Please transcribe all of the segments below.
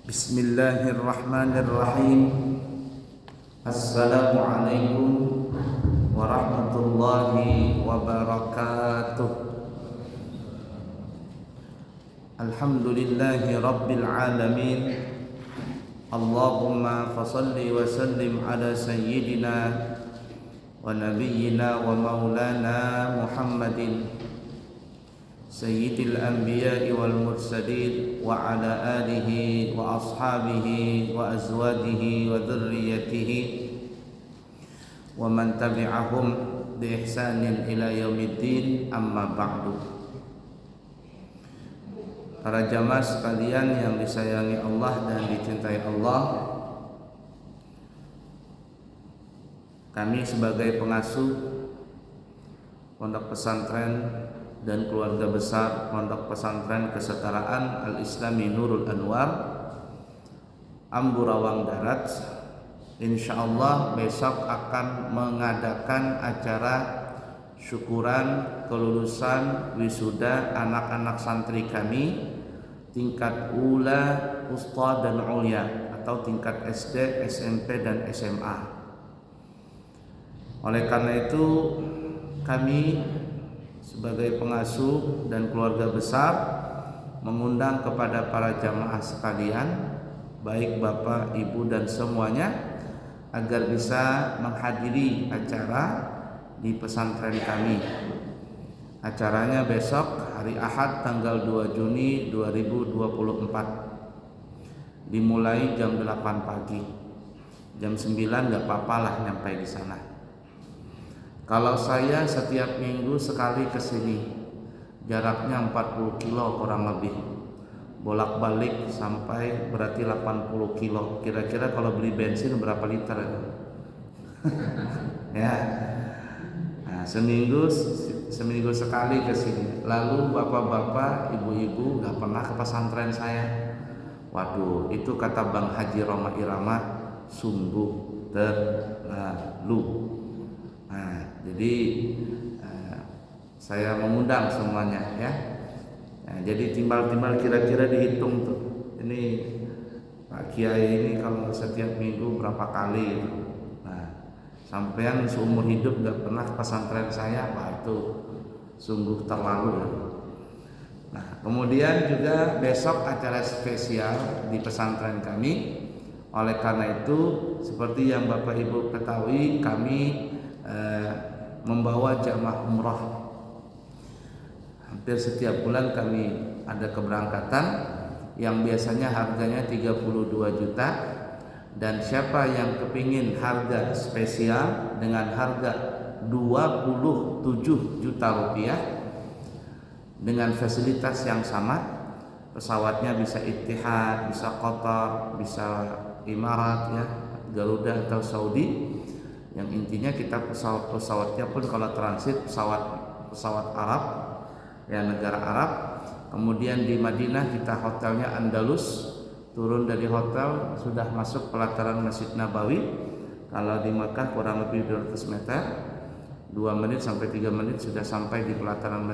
Bismillahirrahmanirrahim. Assalamualaikum warahmatullahi wabarakatuh. Alhamdulillahi rabbil alamin. Allahumma fasalli wa sallim ala sayyidina wa nabiyyina wa maulana Muhammadin Sayyidil anbiya'i wal mursalin wa ala alihi wa ashabihi wa azwajihi wa dhurriyyatihi wa man tabi'ahum bi ihsanin ila yaumiddin, amma ba'du. Para jamaah sekalian yang disayangi Allah dan dicintai Allah, kami sebagai pengasuh Pondok Pesantren dan keluarga besar Pondok Pesantren Kesetaraan Al-Islami Nurul Anwar Amburawang Darat, insyaallah besok akan mengadakan acara syukuran kelulusan wisuda anak-anak santri kami tingkat ula, usta dan ulya, atau tingkat SD, SMP dan SMA. Oleh karena itu kami sebagai pengasuh dan keluarga besar mengundang kepada para jamaah sekalian, baik bapak, ibu dan semuanya, agar bisa menghadiri acara di pesantren kami. Acaranya besok hari Ahad tanggal 2 Juni 2024, dimulai jam 8 pagi. Jam 9 gak apa-apa lah nyampe di sana. Kalau saya setiap minggu sekali ke sini, jaraknya 40 kilo kurang lebih, bolak-balik sampai berarti 80 kilo. Kira-kira kalau beli bensin berapa liter itu? Ya. Nah, seminggu sekali ke sini. Lalu bapak-bapak, ibu-ibu gak pernah ke pesantren saya. Waduh, itu kata Bang Haji Roma Irama, sungguh terlalu. Nah, jadi saya mengundang semuanya ya. Nah, jadi timbal-timbal kira-kira dihitung tuh. Ini Pak Kiai ini kalau setiap minggu berapa kali? Nah, sampean seumur hidup gak pernah ke pesantren saya, wah itu sungguh terlalu. Nah, kemudian juga besok acara spesial di pesantren kami. Oleh karena itu, seperti yang Bapak Ibu ketahui, kami membawa jamaah umrah. Hampir setiap bulan kami ada keberangkatan yang biasanya harganya 32 juta, dan siapa yang kepingin harga spesial dengan harga 27 juta rupiah dengan fasilitas yang sama, pesawatnya bisa Etihad, bisa Qatar, bisa Imarat ya, Garuda atau Saudi. Yang intinya kita pesawatnya pun kalau transit pesawat Arab ya, negara Arab. Kemudian di Madinah kita hotelnya Andalus, turun dari hotel sudah masuk pelataran Masjid Nabawi. Kalau di Makkah kurang lebih 200 meter, 2 menit sampai 3 menit sudah sampai di pelataran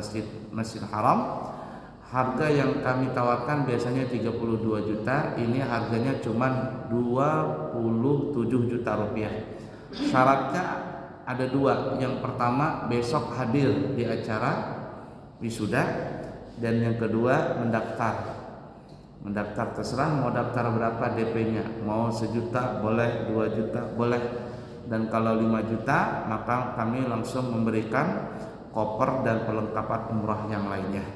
Masjid Haram. Harga yang kami tawarkan biasanya 32 juta, ini harganya cuma 27 juta rupiah. Syaratnya ada 2. Yang pertama, besok hadir di acara wisuda, dan yang kedua mendaftar. Terserah mau daftar berapa DP-nya, mau 1 juta boleh, 2 juta boleh, dan kalau 5 juta maka kami langsung memberikan koper dan perlengkapan umrah yang lainnya.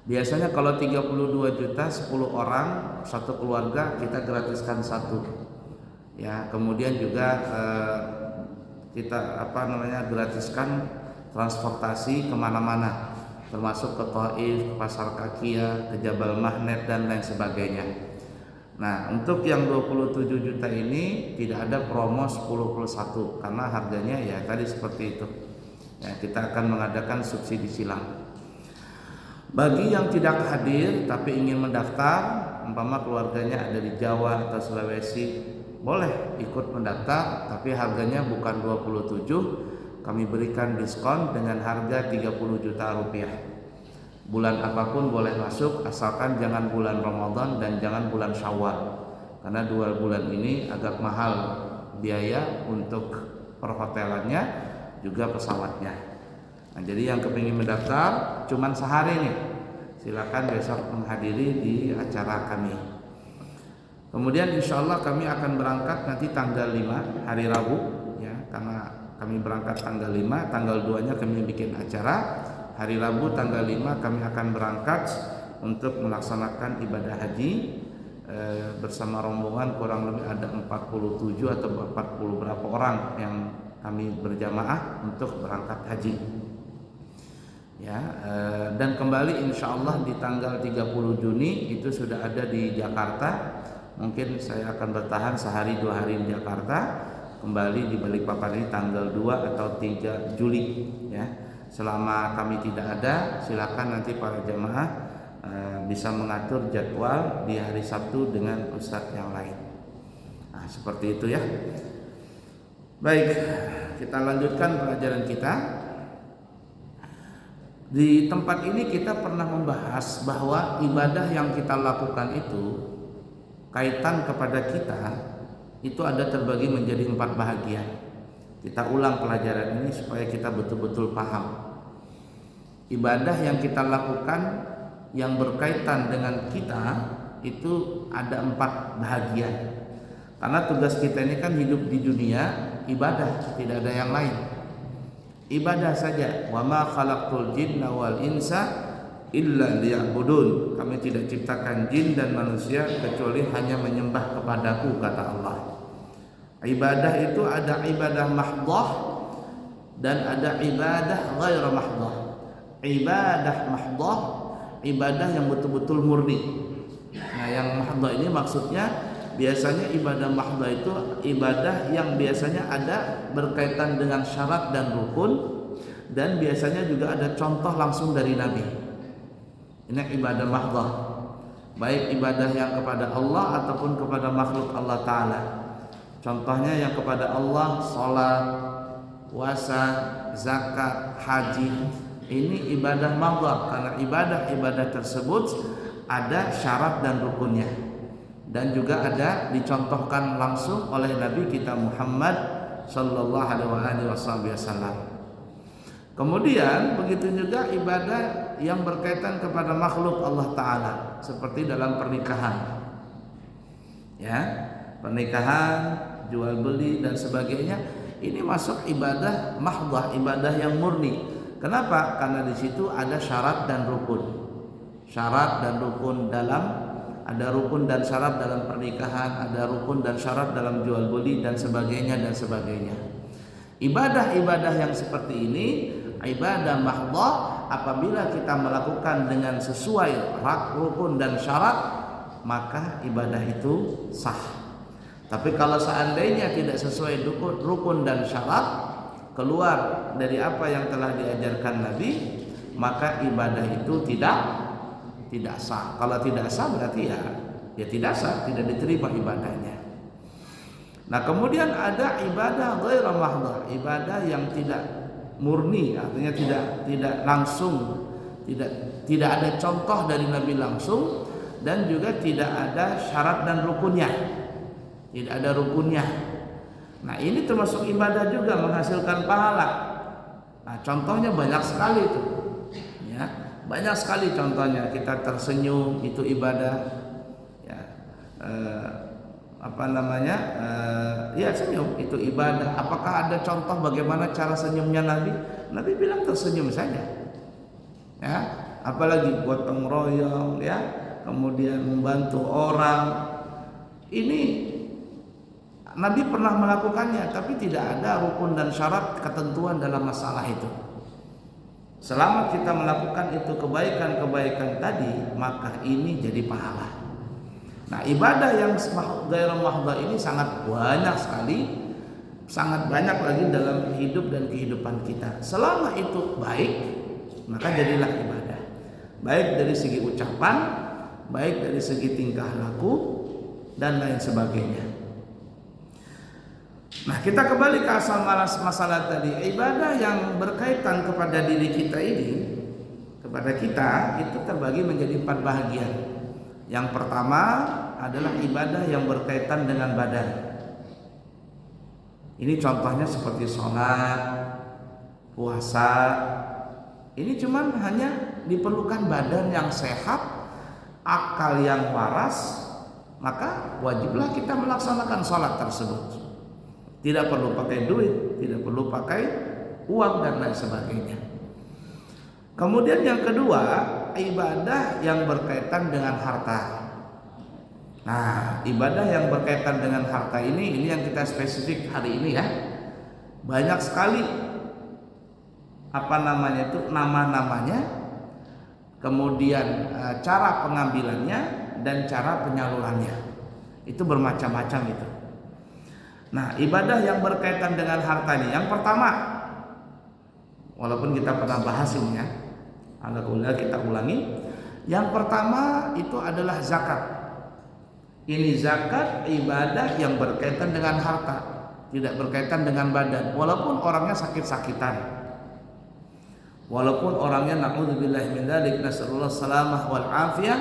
Biasanya kalau 32 juta 10 orang satu keluarga kita gratiskan 1. Ya, kemudian juga kita gratiskan transportasi kemana-mana, termasuk ke Taif, ke Pasar Kakia, ke Jabal Mahnet dan lain sebagainya. Nah, untuk yang 27 juta ini tidak ada promo 10+1 karena harganya ya tadi seperti itu. Ya, kita akan mengadakan subsidi silang. Bagi yang tidak hadir tapi ingin mendaftar, umpama keluarganya ada di Jawa atau Sulawesi, boleh ikut mendaftar, tapi harganya bukan 27, kami berikan diskon dengan harga 30 juta rupiah. Bulan apapun boleh masuk asalkan jangan bulan Ramadan dan jangan bulan Syawal, karena 2 bulan ini agak mahal biaya untuk perhotelannya juga pesawatnya. Nah, jadi yang kepingin mendaftar cuman sehari nih, silakan besok menghadiri di acara kami. Kemudian insya Allah kami akan berangkat nanti tanggal 5 hari Rabu ya, karena kami berangkat tanggal 5, tanggal 2 nya kami bikin acara. Hari Rabu tanggal 5 kami akan berangkat untuk melaksanakan ibadah haji bersama rombongan, kurang lebih ada 47 atau 40 berapa orang yang kami berjamaah untuk berangkat haji ya. Dan kembali insya Allah di tanggal 30 Juni itu sudah ada di Jakarta. Mungkin saya akan bertahan sehari 2 hari di Jakarta, kembali di Balikpapan ini tanggal 2 atau 3 Juli ya. Selama kami tidak ada, silakan nanti para jamaah bisa mengatur jadwal di hari Sabtu dengan ustadz yang lain. Nah, seperti itu ya. Baik, kita lanjutkan pelajaran kita. Di tempat ini kita pernah membahas bahwa ibadah yang kita lakukan itu kaitan kepada kita itu ada terbagi menjadi 4 bahagian. Kita ulang pelajaran ini supaya kita betul-betul paham. Ibadah yang kita lakukan yang berkaitan dengan kita itu ada 4 bahagian. Karena tugas kita ini kan hidup di dunia ibadah, tidak ada yang lain. Ibadah saja. Wa ma khalaqtul jinna wal insa illa liya'budun. Kami tidak ciptakan jin dan manusia kecuali hanya menyembah kepadaku, kata Allah. Ibadah itu ada ibadah mahdhah dan ada ibadah ghair mahdhah. Ibadah mahdhah, ibadah yang betul-betul murni. Nah, yang mahdhah ini maksudnya biasanya ibadah mahdhah itu ibadah yang biasanya ada berkaitan dengan syarat dan rukun, dan biasanya juga ada contoh langsung dari Nabi. Ini ibadah mahdhah, baik ibadah yang kepada Allah ataupun kepada makhluk Allah Ta'ala. Contohnya yang kepada Allah, sholat, puasa, zakat, haji. Ini ibadah mahdhah karena ibadah-ibadah tersebut ada syarat dan rukunnya, dan juga ada dicontohkan langsung oleh Nabi kita Muhammad sallallahu alaihi wasallam. Kemudian begitu juga ibadah yang berkaitan kepada makhluk Allah Ta'ala, seperti dalam pernikahan ya, pernikahan, jual beli dan sebagainya. Ini masuk ibadah mahdhah, ibadah yang murni. Kenapa? Karena di situ ada syarat dan rukun. Syarat dan rukun ada rukun dan syarat dalam pernikahan, ada rukun dan syarat dalam jual beli dan sebagainya dan sebagainya. Ibadah-ibadah yang seperti ini, ibadah mahdhah, apabila kita melakukan dengan sesuai rukun dan syarat, maka ibadah itu sah. Tapi kalau seandainya tidak sesuai rukun dan syarat, keluar dari apa yang telah diajarkan Nabi, maka ibadah itu tidak sah. Kalau tidak sah berarti ya tidak sah, tidak diterima ibadahnya. Nah, kemudian ada ibadah ghair mahdhah, ibadah yang tidak murni, artinya tidak langsung, tidak ada contoh dari Nabi langsung, dan juga tidak ada syarat dan rukunnya. Tidak ada rukunnya. Nah, ini termasuk ibadah juga, menghasilkan pahala. Nah, contohnya banyak sekali itu. Ya, banyak sekali contohnya. Kita tersenyum itu ibadah. Ya, ya senyum itu ibadah. Apakah ada contoh bagaimana cara senyumnya Nabi? Nabi bilang tersenyum saja. Ya, apalagi gotong royong, ya, kemudian membantu orang. Ini Nabi pernah melakukannya, tapi tidak ada rukun dan syarat ketentuan dalam masalah itu. Selama kita melakukan itu kebaikan-kebaikan tadi, maka ini jadi pahala. Nah, ibadah yang ghair mahdhah ini sangat banyak sekali, sangat banyak lagi dalam hidup dan kehidupan kita. Selama itu baik, maka jadilah ibadah. Baik dari segi ucapan, baik dari segi tingkah laku, dan lain sebagainya. Nah, kita kembali ke asal masalah tadi. Ibadah yang berkaitan kepada diri kita ini, kepada kita itu terbagi menjadi 4 bahagian. Yang pertama adalah ibadah yang berkaitan dengan badan. Ini contohnya seperti sholat, puasa. Ini cuman hanya diperlukan badan yang sehat, akal yang waras, maka wajiblah kita melaksanakan sholat tersebut. Tidak perlu pakai duit, tidak perlu pakai uang dan lain sebagainya. Kemudian yang kedua, ibadah yang berkaitan dengan harta. Nah, ibadah yang berkaitan dengan harta ini yang kita spesifik hari ini ya. Banyak sekali nama-namanya, kemudian cara pengambilannya dan cara penyalurannya. Itu bermacam-macam itu. Nah, ibadah yang berkaitan dengan harta ini, yang pertama, walaupun kita pernah bahas ini ya, alhamdulillah kita ulangi. Yang pertama itu adalah zakat. Ini zakat ibadah yang berkaitan dengan harta, tidak berkaitan dengan badan. Walaupun orangnya sakit-sakitan, walaupun orangnya na'udzubillahi min dzalik, nasallallahu salamah wal afiyah,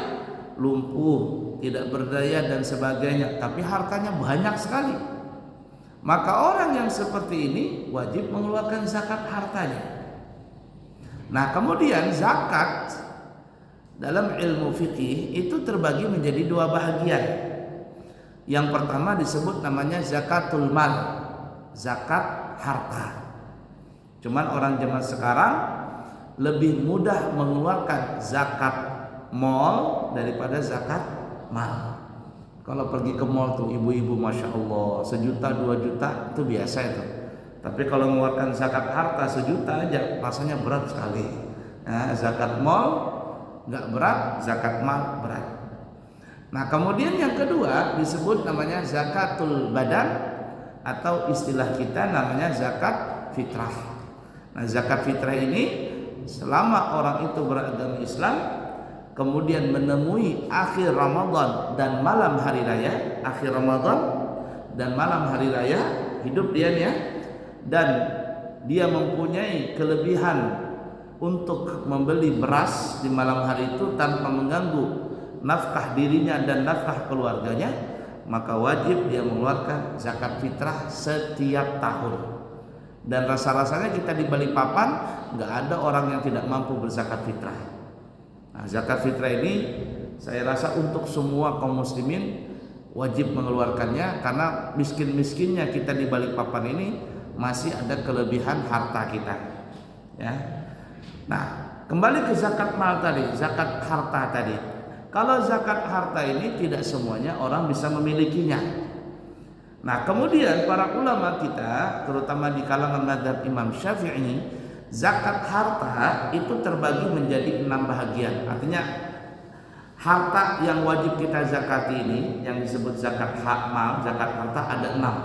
lumpuh, tidak berdaya dan sebagainya, tapi hartanya banyak sekali, maka orang yang seperti ini wajib mengeluarkan zakat hartanya. Nah, kemudian zakat dalam ilmu fikih itu terbagi menjadi 2 bahagian. Yang pertama disebut namanya zakatul mal, zakat harta. Cuman orang zaman sekarang lebih mudah mengeluarkan zakat mal daripada zakat mal. Kalau pergi ke mall tuh ibu-ibu masya Allah 1 juta 2 juta itu biasa itu. Tapi kalau mengeluarkan zakat harta 1 juta aja rasanya berat sekali. Nah, zakat mal nggak berat, zakat mal berat. Nah, kemudian yang kedua disebut namanya zakatul badan, atau istilah kita namanya zakat fitrah. Nah, zakat fitrah ini selama orang itu beragama Islam kemudian menemui akhir Ramadan dan malam hari raya, akhir Ramadan dan malam hari raya hidup dia ya, dan dia mempunyai kelebihan untuk membeli beras di malam hari itu tanpa mengganggu nafkah dirinya dan nafkah keluarganya, maka wajib dia mengeluarkan zakat fitrah setiap tahun. Dan rasa-rasanya kita di Balikpapan nggak ada orang yang tidak mampu berzakat fitrah. Nah, zakat fitrah ini saya rasa untuk semua kaum muslimin wajib mengeluarkannya, karena miskin-miskinnya kita di Balikpapan ini masih ada kelebihan harta kita. Ya. Nah, kembali ke zakat mal tadi, zakat harta tadi. Kalau zakat harta ini tidak semuanya orang bisa memilikinya. Nah, kemudian para ulama kita, terutama di kalangan mazhab Imam Syafi'i, zakat harta itu terbagi menjadi 6 bahagian. Artinya harta yang wajib kita zakati ini, yang disebut zakat mal, zakat harta ada 6.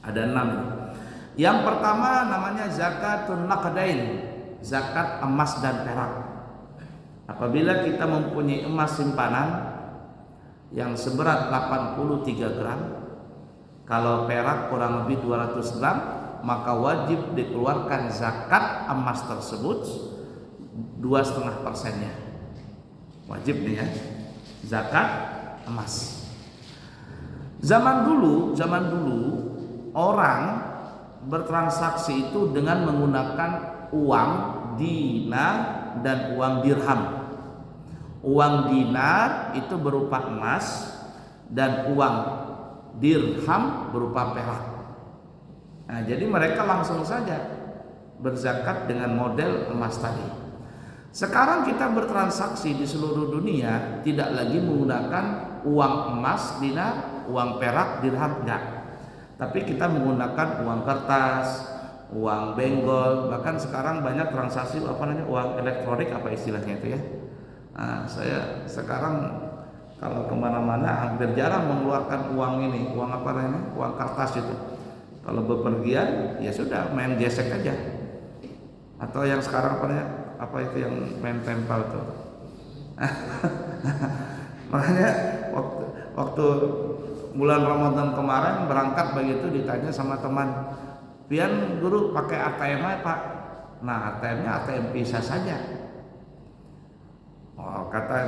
Ada 6. Yang pertama namanya zakatun naqdain, zakat emas dan perak. Apabila kita mempunyai emas simpanan yang seberat 83 gram, kalau perak kurang lebih 200 gram, maka wajib dikeluarkan zakat emas tersebut 2,5%-nya. Wajib nih ya, zakat emas. Zaman dulu orang bertransaksi itu dengan menggunakan uang dinar dan uang dirham. Uang dinar itu berupa emas dan uang dirham berupa perak. Nah, jadi mereka langsung saja berzakat dengan model emas tadi. Sekarang kita bertransaksi di seluruh dunia tidak lagi menggunakan uang emas dinar, uang perak dirham, enggak. Tapi kita menggunakan uang kertas, uang benggol, bahkan sekarang banyak transaksi uang elektronik, apa istilahnya itu ya. Nah, saya sekarang kalau kemana-mana hampir jarang mengeluarkan uang ini, uang uang kertas itu. Kalau bepergian ya sudah main gesek aja. Atau yang sekarang apa itu yang main tempel tuh. Makanya waktu bulan Ramadan kemarin berangkat begitu ditanya sama teman, "Pian guru pakai ATM apa?" Nah, ATM-nya ATM pisah saja. Oh, kata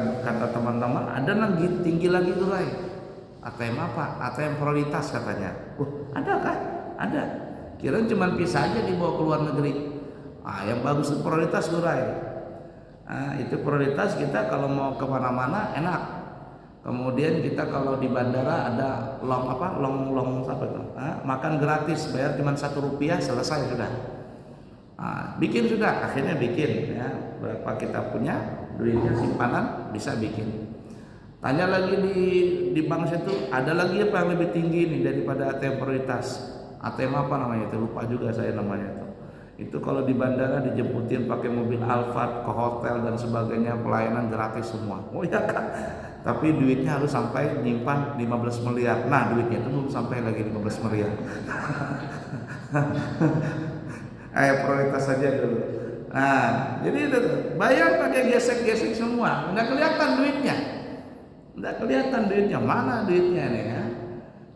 teman-teman ada lagi tinggi lagi urai. ATM apa? ATM prioritas katanya. Ada kan? Ada. Kirain cuma bisa aja dibawa ke luar negeri. Yang bagus itu prioritas urai. Itu prioritas kita kalau mau kemana-mana enak. Kemudian kita kalau di bandara ada long apa itu? Makan gratis, bayar cuma Rp1 selesai sudah. Bikin sudah, akhirnya bikin ya. Berapa kita punya duitnya simpanan bisa bikin. Tanya lagi di bank situ ada lagi apa yang lebih tinggi nih daripada ATM prioritas. ATM apa namanya itu? Lupa juga saya namanya itu. Itu kalau di bandara dijemputin pakai mobil Alphard ke hotel dan sebagainya, pelayanan gratis semua. Oh ya kan? Tapi duitnya harus sampai nyimpan 15 miliar. Nah, duitnya itu belum sampai lagi 15 miliar. Prioritas saja dulu. Nah, jadi itu bayar pakai gesek-gesek semua. Nggak kelihatan duitnya. Mana duitnya nih ya?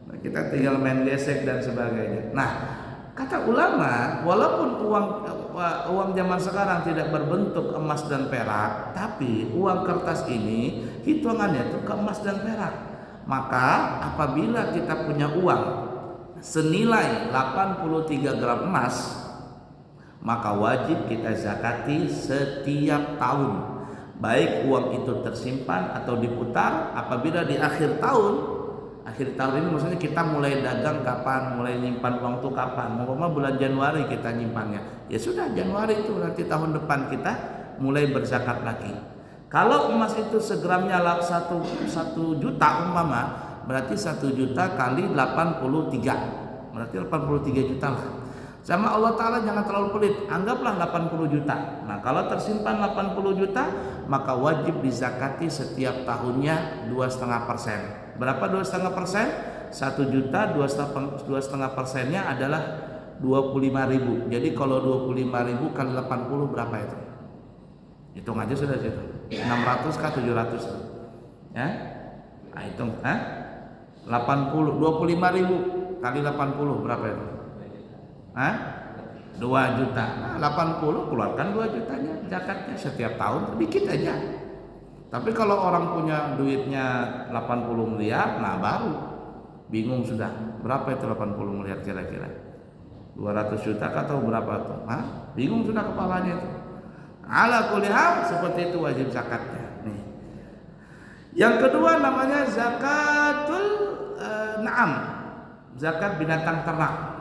Nah, kita tinggal main gesek dan sebagainya. Nah, kata ulama, walaupun uang zaman sekarang tidak berbentuk emas dan perak, tapi uang kertas ini hitungannya itu ke emas dan perak. Maka apabila kita punya uang senilai 83 gram emas, maka wajib kita zakati setiap tahun. Baik uang itu tersimpan atau diputar. Apabila di akhir tahun ini maksudnya kita mulai dagang kapan, mulai nyimpan uang itu kapan. Umpama bulan Januari kita nyimpannya, ya sudah Januari itu nanti tahun depan kita mulai berzakat lagi. Kalau emas itu segramnya 1 juta umpama, berarti 1 juta kali 83, berarti 83 juta lah. Sama Allah Ta'ala jangan terlalu pelit, anggaplah 80 juta. Nah kalau tersimpan 80 juta, maka wajib dizakati setiap tahunnya 2,5%. Berapa 2,5%? 1 juta 2,5%-nya adalah 25.000. Jadi kalau 25.000 kali 80 berapa itu? Hitung aja sudah situ. 600 kah 700? Ya? Nah hitung, 80, 25.000 kali 80 berapa itu? 2 juta. Nah, 80 keluarkan 2 jutanya zakatnya setiap tahun, dikit aja. Tapi kalau orang punya duitnya 80 miliar, nah baru bingung sudah. Berapa itu 80 miliar kira-kira? 200 juta atau berapa tuh? Bingung sudah kepalanya itu. Ala kulli hal seperti itu wajib zakatnya. Nih. Yang kedua namanya zakatul na'am. Zakat binatang ternak.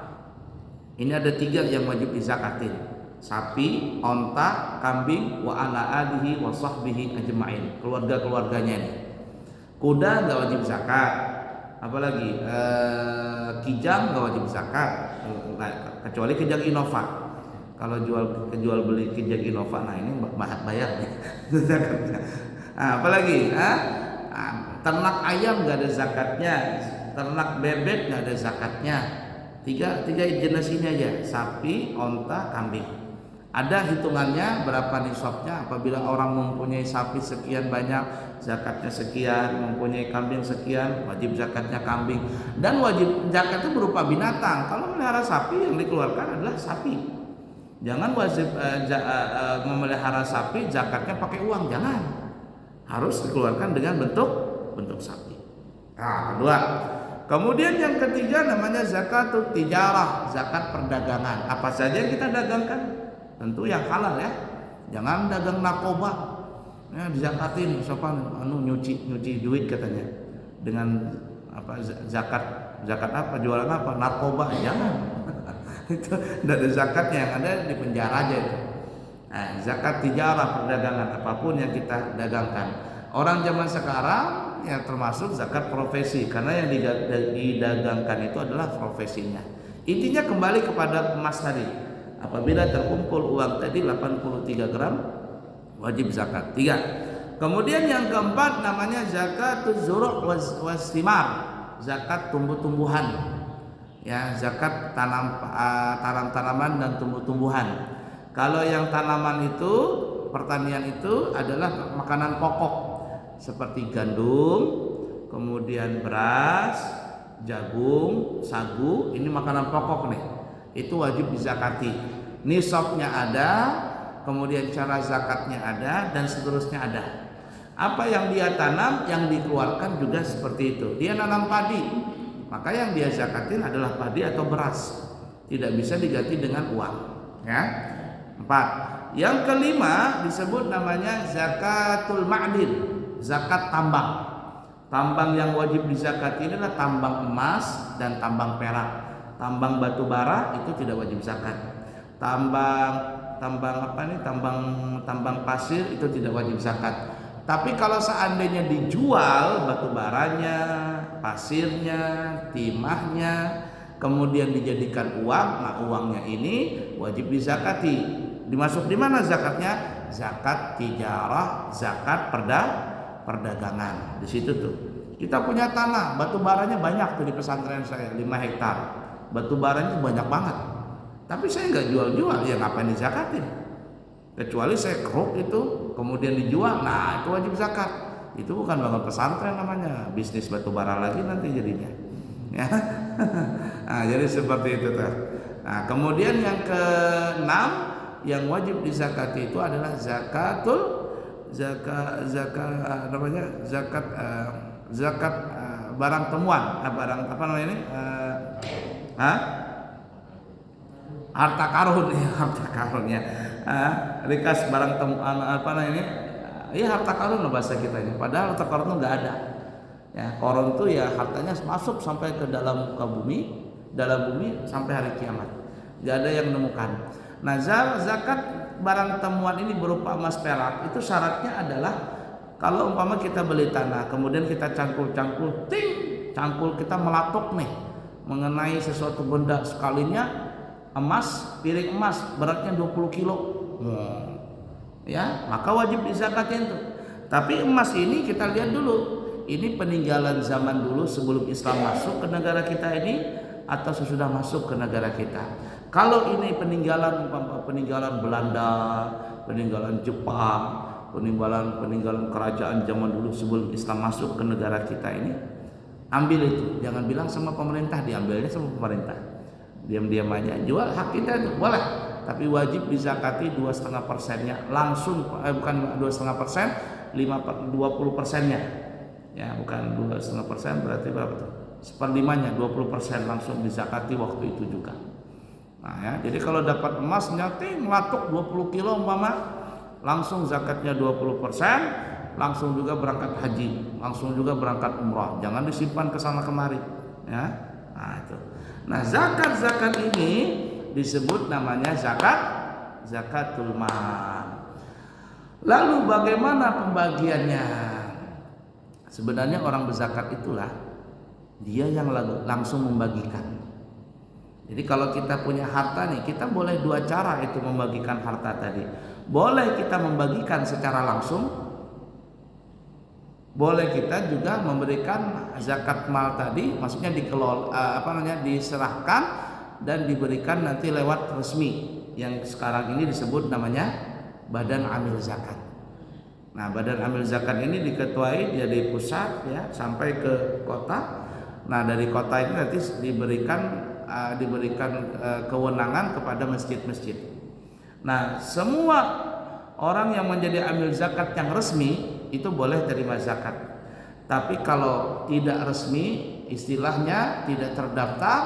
Ini ada 3 yang wajib dizakatin: sapi, onta, kambing, wa ala alihi wa sahbihi ajma'in, keluarga-keluarganya ini. Kuda nggak wajib zakat, apalagi kijang nggak wajib zakat, kecuali kijang Innova. Kalau jual beli kijang Innova, nah ini bayar nih zakatnya. Apalagi ternak ayam nggak ada zakatnya, ternak bebek nggak ada zakatnya. Tiga jenis ini aja: sapi, onta, kambing. Ada hitungannya berapa nisabnya. Apabila orang mempunyai sapi sekian banyak, zakatnya sekian. Mempunyai kambing sekian, wajib zakatnya kambing. Dan wajib zakatnya berupa binatang. Kalau melihara sapi, yang dikeluarkan adalah sapi. Jangan wajib memelihara sapi zakatnya pakai uang, jangan. Harus dikeluarkan dengan bentuk sapi. Nah, kedua. Kemudian yang ketiga namanya zakatul tijarah, zakat perdagangan. Apa saja yang kita dagangkan? Tentu yang halal ya. Jangan dagang narkoba. Ya, dizakatin sopan nyuci duit katanya. Dengan apa zakat apa? Jualan apa? Narkoba. Jangan. Itu enggak ada zakatnya, yang ada di penjara aja itu. Nah, zakat tijarah perdagangan apapun yang kita dagangkan. Orang zaman sekarang ya termasuk zakat profesi, karena yang didagangkan itu adalah profesinya. Intinya kembali kepada emas tadi. Apabila terkumpul uang tadi 83 gram wajib zakat. 3. Kemudian yang keempat namanya zakatul zuru' wasthimar, zakat tumbuh-tumbuhan. Ya, zakat tanaman dan tumbuh-tumbuhan. Kalau yang tanaman itu, pertanian itu adalah makanan pokok seperti gandum, kemudian beras, jagung, sagu, ini makanan pokok nih. Itu wajib dizakati. Nisabnya ada, kemudian cara zakatnya ada, dan seterusnya ada. Apa yang dia tanam, yang dikeluarkan juga seperti itu. Dia nanam padi, maka yang dia zakatin adalah padi atau beras. Tidak bisa diganti dengan uang. Ya. 4. Yang kelima disebut namanya zakatul ma'din, zakat tambang. Tambang yang wajib dizakati adalah tambang emas dan tambang perak. Tambang batu bara itu tidak wajib zakat. Tambang pasir itu tidak wajib zakat. Tapi kalau seandainya dijual batu baranya, pasirnya, timahnya, kemudian dijadikan uang, nah uangnya ini wajib dizakati. Dimasuk di mana zakatnya? Zakat tijarah, zakat perdagangan. Di situ tuh. Kita punya tanah, batu baranya banyak tuh di pesantren saya, 5 hektar. Batu baranya banyak banget. Tapi saya nggak jual-jual, ya ngapain dizakatin? Kecuali saya keruk itu kemudian dijual, nah itu wajib zakat. Itu bukan bangun pesantren namanya, bisnis batu bara lagi nanti jadinya. Ya. Nah, jadi seperti itu tuh. Nah, kemudian yang ke-6 yang wajib dizakati itu adalah zakat barang temuan, harta karun ya. Rikas barang temuan harta karun bahasa kita ini. Padahal harta karun itu nggak ada. Ya, korun itu ya hartanya masuk sampai ke dalam bumi sampai hari kiamat. Nggak ada yang menemukan. Nah, zakat barang temuan ini berupa emas perak itu syaratnya adalah kalau umpama kita beli tanah, kemudian kita cangkul, cangkul kita melatok nih mengenai sesuatu benda, sekalinya emas, piring emas beratnya 20 kilo. Ya, maka wajib dizakatin tuh. Tapi emas ini kita lihat dulu, ini peninggalan zaman dulu sebelum Islam masuk ke negara kita ini atau sesudah masuk ke negara kita. Kalau ini peninggalan Belanda, peninggalan Jepang, peninggalan kerajaan zaman dulu sebelum Islam masuk ke negara kita ini, ambil itu. Jangan bilang sama pemerintah, diambilnya sama pemerintah. Diam-diam aja jual hak kita itu boleh, tapi wajib dizakati 2,5%-nya langsung, bukan 2,5%, 20%-nya. Ya, bukan 2,5%, berarti berapa tuh? 1/5-nya, 20% langsung dizakati waktu itu juga. Nah, ya, jadi kalau dapat emas ngelatuk 20 kilo umpama, langsung zakatnya 20%, langsung juga berangkat haji, langsung juga berangkat umrah. Jangan disimpan ke sana kemari, ya. Nah, itu. Nah, zakat ini disebut namanya zakatul mal. Lalu bagaimana pembagiannya? Sebenarnya orang berzakat itulah dia yang langsung membagikan. Jadi kalau kita punya harta nih, kita boleh 2 cara itu membagikan harta tadi. Boleh kita membagikan secara langsung, boleh kita juga memberikan zakat mal tadi, maksudnya diserahkan dan diberikan nanti lewat resmi yang sekarang ini disebut namanya Badan Amil Zakat. Nah, Badan Amil Zakat ini diketuai dari pusat ya sampai ke kota. Nah, dari kota ini nanti diberikan kewenangan kepada masjid-masjid. Nah, semua orang yang menjadi amil zakat yang resmi itu boleh terima zakat. Tapi kalau tidak resmi, istilahnya tidak terdaftar,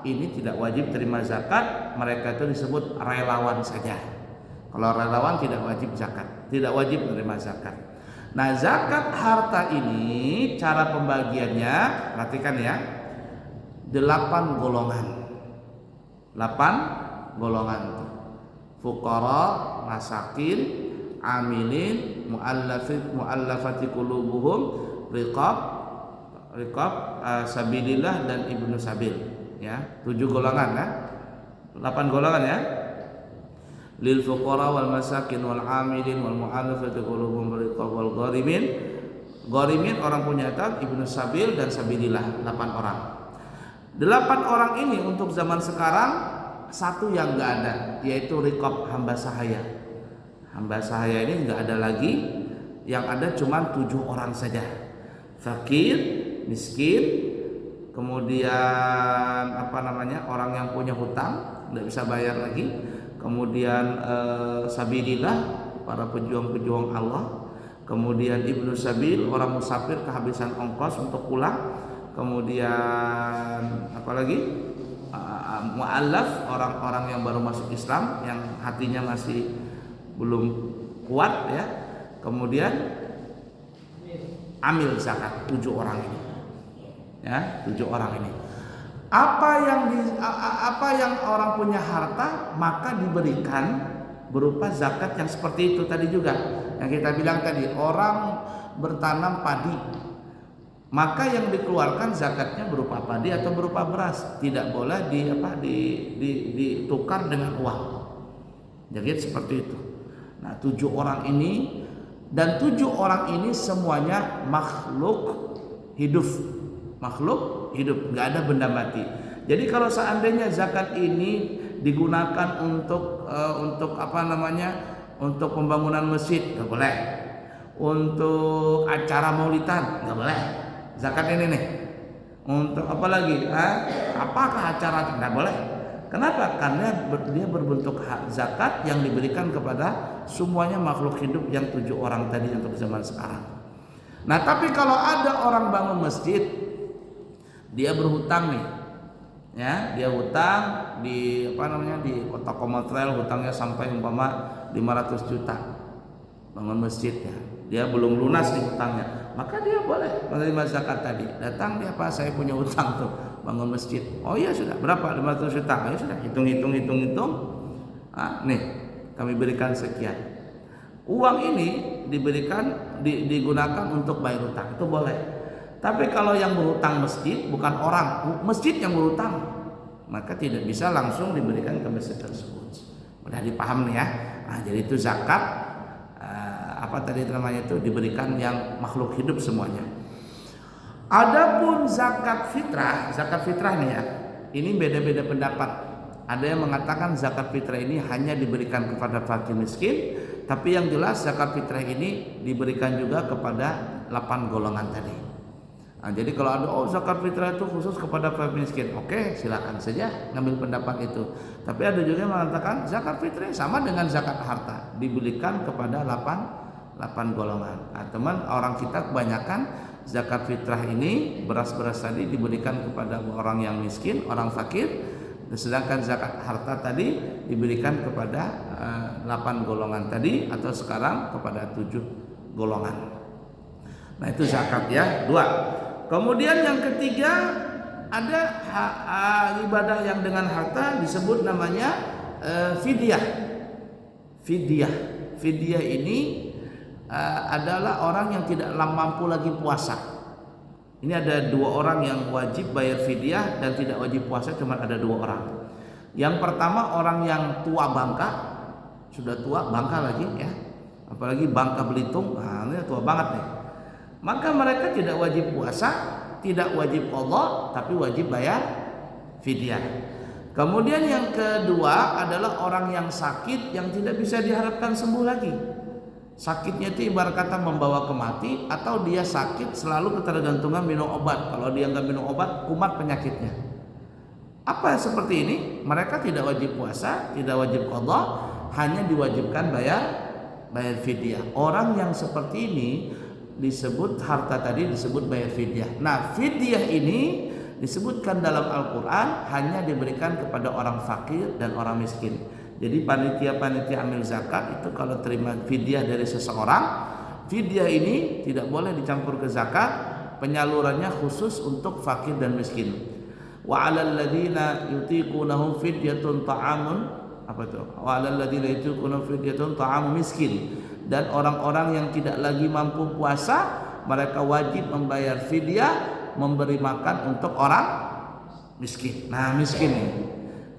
ini tidak wajib terima zakat. Mereka itu disebut relawan saja. Kalau relawan tidak wajib zakat, tidak wajib menerima zakat. Nah, zakat harta ini cara pembagiannya, perhatikan ya, 8 golongan. 8 golongan. Fuqara, masakin, amilin, muallafati qulubuhum, riqab, sabilillah dan ibnu sabil. Ya, 7 golongan ya. 8 golongan ya. Lil fuqara wal masakin wal amilin wal muallafati qulubuhum, riqab wal gharimin. Gharimin orang punya hutang, ibnu sabil dan sabilillah, 8 orang. 8 orang ini untuk zaman sekarang satu yang enggak ada, yaitu riqab, hamba sahaya. Hamba sahaya ini enggak ada lagi, yang ada cuma 7 orang saja. Fakir, miskin, kemudian orang yang punya hutang enggak bisa bayar lagi, kemudian sabilillah, para pejuang-pejuang Allah, kemudian ibnu sabil, orang musafir kehabisan ongkos untuk pulang, kemudian apalagi mu'allaf, orang-orang yang baru masuk Islam yang hatinya masih belum kuat ya, kemudian amil zakat 7 orang ini ya, 7 orang ini. Apa yang orang punya harta maka diberikan berupa zakat yang seperti itu tadi juga yang kita bilang tadi. Orang bertanam padi, maka yang dikeluarkan zakatnya berupa padi atau berupa beras, tidak boleh ditukar dengan uang. Jadi seperti itu. Nah, 7 orang ini, dan 7 orang ini semuanya makhluk hidup, nggak ada benda mati. Jadi kalau seandainya zakat ini digunakan untuk untuk pembangunan masjid, nggak boleh. Untuk acara maulidan nggak boleh. Zakat ini nih. Untuk apa lagi? Apakah acara? Nggak boleh. Kenapa? Karena dia berbentuk hak zakat yang diberikan kepada semuanya makhluk hidup yang 7 orang tadi untuk zaman sekarang. Nah, tapi kalau ada orang bangun masjid, dia berhutang nih, ya, dia hutang di di kota Komotrel, hutangnya sampai umpama 500 juta, bangun masjidnya, dia belum lunas di hutangnya, maka dia boleh menerima zakat tadi. Datang dia, Pak, saya punya hutang tuh, bangun masjid. Oh iya, sudah, berapa? 500 juta. Ayo sudah, hitung. Nih, kami berikan sekian. Uang ini digunakan untuk bayar hutang, itu boleh. Tapi kalau yang berhutang masjid, bukan orang, masjid yang berhutang, maka tidak bisa langsung diberikan ke masjid tersebut. Udah dipaham nih ya. Nah, jadi itu zakat diberikan yang makhluk hidup semuanya. Adapun zakat fitrah nih ya, ini beda-beda pendapat. Ada yang mengatakan zakat fitrah ini hanya diberikan kepada fakir miskin, tapi yang jelas zakat fitrah ini diberikan juga kepada 8 golongan tadi. Nah, jadi kalau ada zakat fitrah itu khusus kepada fakir miskin, oke, silakan saja ngambil pendapat itu. Tapi ada juga yang mengatakan zakat fitrah sama dengan zakat harta, diberikan kepada 8 golongan. Nah, teman, orang kita kebanyakan zakat fitrah ini, beras-beras tadi diberikan kepada orang yang miskin, orang fakir, sedangkan zakat harta tadi diberikan kepada 8 golongan tadi, atau sekarang kepada 7 golongan. Nah, itu zakat ya, 2. Kemudian yang ketiga, ada ibadah yang dengan harta disebut namanya fidyah. Fidyah ini adalah orang yang tidak mampu lagi puasa. Ini ada 2 orang yang wajib bayar fidyah dan tidak wajib puasa, cuma ada 2 orang. Yang pertama orang yang tua bangka, sudah tua bangka lagi ya, apalagi Bangka Belitung, nah ini tua banget nih. Maka mereka tidak wajib puasa, tidak wajib qadha, tapi wajib bayar fidyah. Kemudian yang kedua adalah orang yang sakit yang tidak bisa diharapkan sembuh lagi. Sakitnya itu ibarat kata membawa ke mati, atau dia sakit selalu ketergantungan minum obat. Kalau dia nggak minum obat, kumat penyakitnya. Apa seperti ini? Mereka tidak wajib puasa, tidak wajib qadha, hanya diwajibkan bayar fidyah. Orang yang seperti ini disebut harta tadi disebut bayar fidyah. Nah, fidyah ini disebutkan dalam Al-Quran hanya diberikan kepada orang fakir dan orang miskin. Jadi panitia amil zakat itu kalau terima fidyah dari seseorang, fidyah ini tidak boleh dicampur ke zakat, penyalurannya khusus untuk fakir dan miskin. Wa 'alal ladzina yutiqunahu fidyatun ta'amun Wa 'alal ladzina yutiqunahu fidyatun ta'amun miskin. Dan orang-orang yang tidak lagi mampu puasa, mereka wajib membayar fidyah, memberi makan untuk orang miskin. Nah, miskin nih.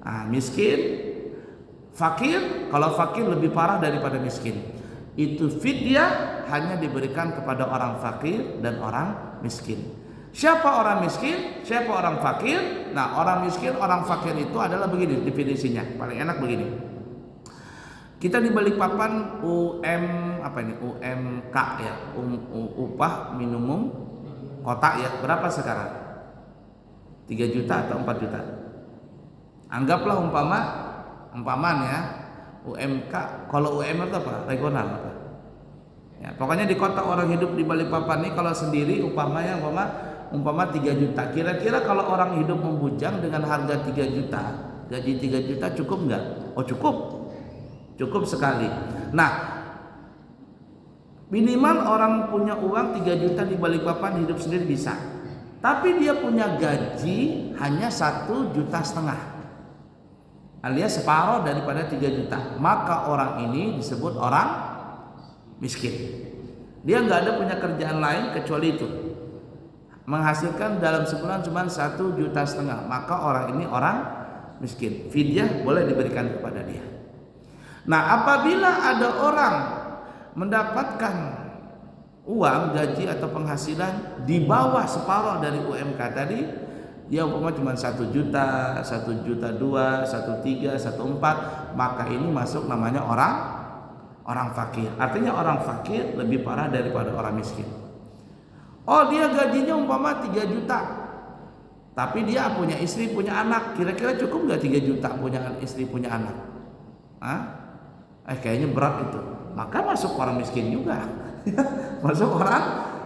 Nah, miskin, fakir, kalau fakir lebih parah daripada miskin. Itu fidyah hanya diberikan kepada orang fakir dan orang miskin. Siapa orang miskin? Siapa orang fakir? Nah, orang miskin, orang fakir itu adalah begini definisinya. Paling enak begini. Kita di Balikpapan UMK ya, upah minimum kota ya, berapa sekarang? 3 juta atau 4 juta? Anggaplah umpamaan ya, UMK. Kalau UMR itu apa? Regional apa? Ya, pokoknya di kota orang hidup di Balikpapan ini kalau sendiri umpama 3 juta. Kira-kira kalau orang hidup membujang dengan harga 3 juta, gaji 3 juta cukup nggak? Oh cukup. Cukup sekali. Nah, minimal orang punya uang 3 juta di Balikpapan hidup sendiri bisa. Tapi dia punya gaji hanya 1,5 juta, alias separuh daripada 3 juta. Maka orang ini disebut orang miskin. Dia nggak ada punya kerjaan lain kecuali itu, menghasilkan dalam sebulan cuma 1,5 juta. Maka orang ini orang miskin. Fidyah boleh diberikan kepada dia. Nah, apabila ada orang mendapatkan uang, gaji atau penghasilan di bawah separuh dari UMK tadi, dia umpama cuma 1 juta, 1,2 juta, 1,3, 1,4, maka ini masuk namanya orang fakir. Artinya orang fakir lebih parah daripada orang miskin. Oh, dia gajinya umpama 3 juta, tapi dia punya istri, punya anak. Kira-kira cukup nggak 3 juta punya istri, punya anak? Kayaknya berat itu. Maka masuk orang miskin juga. Masuk orang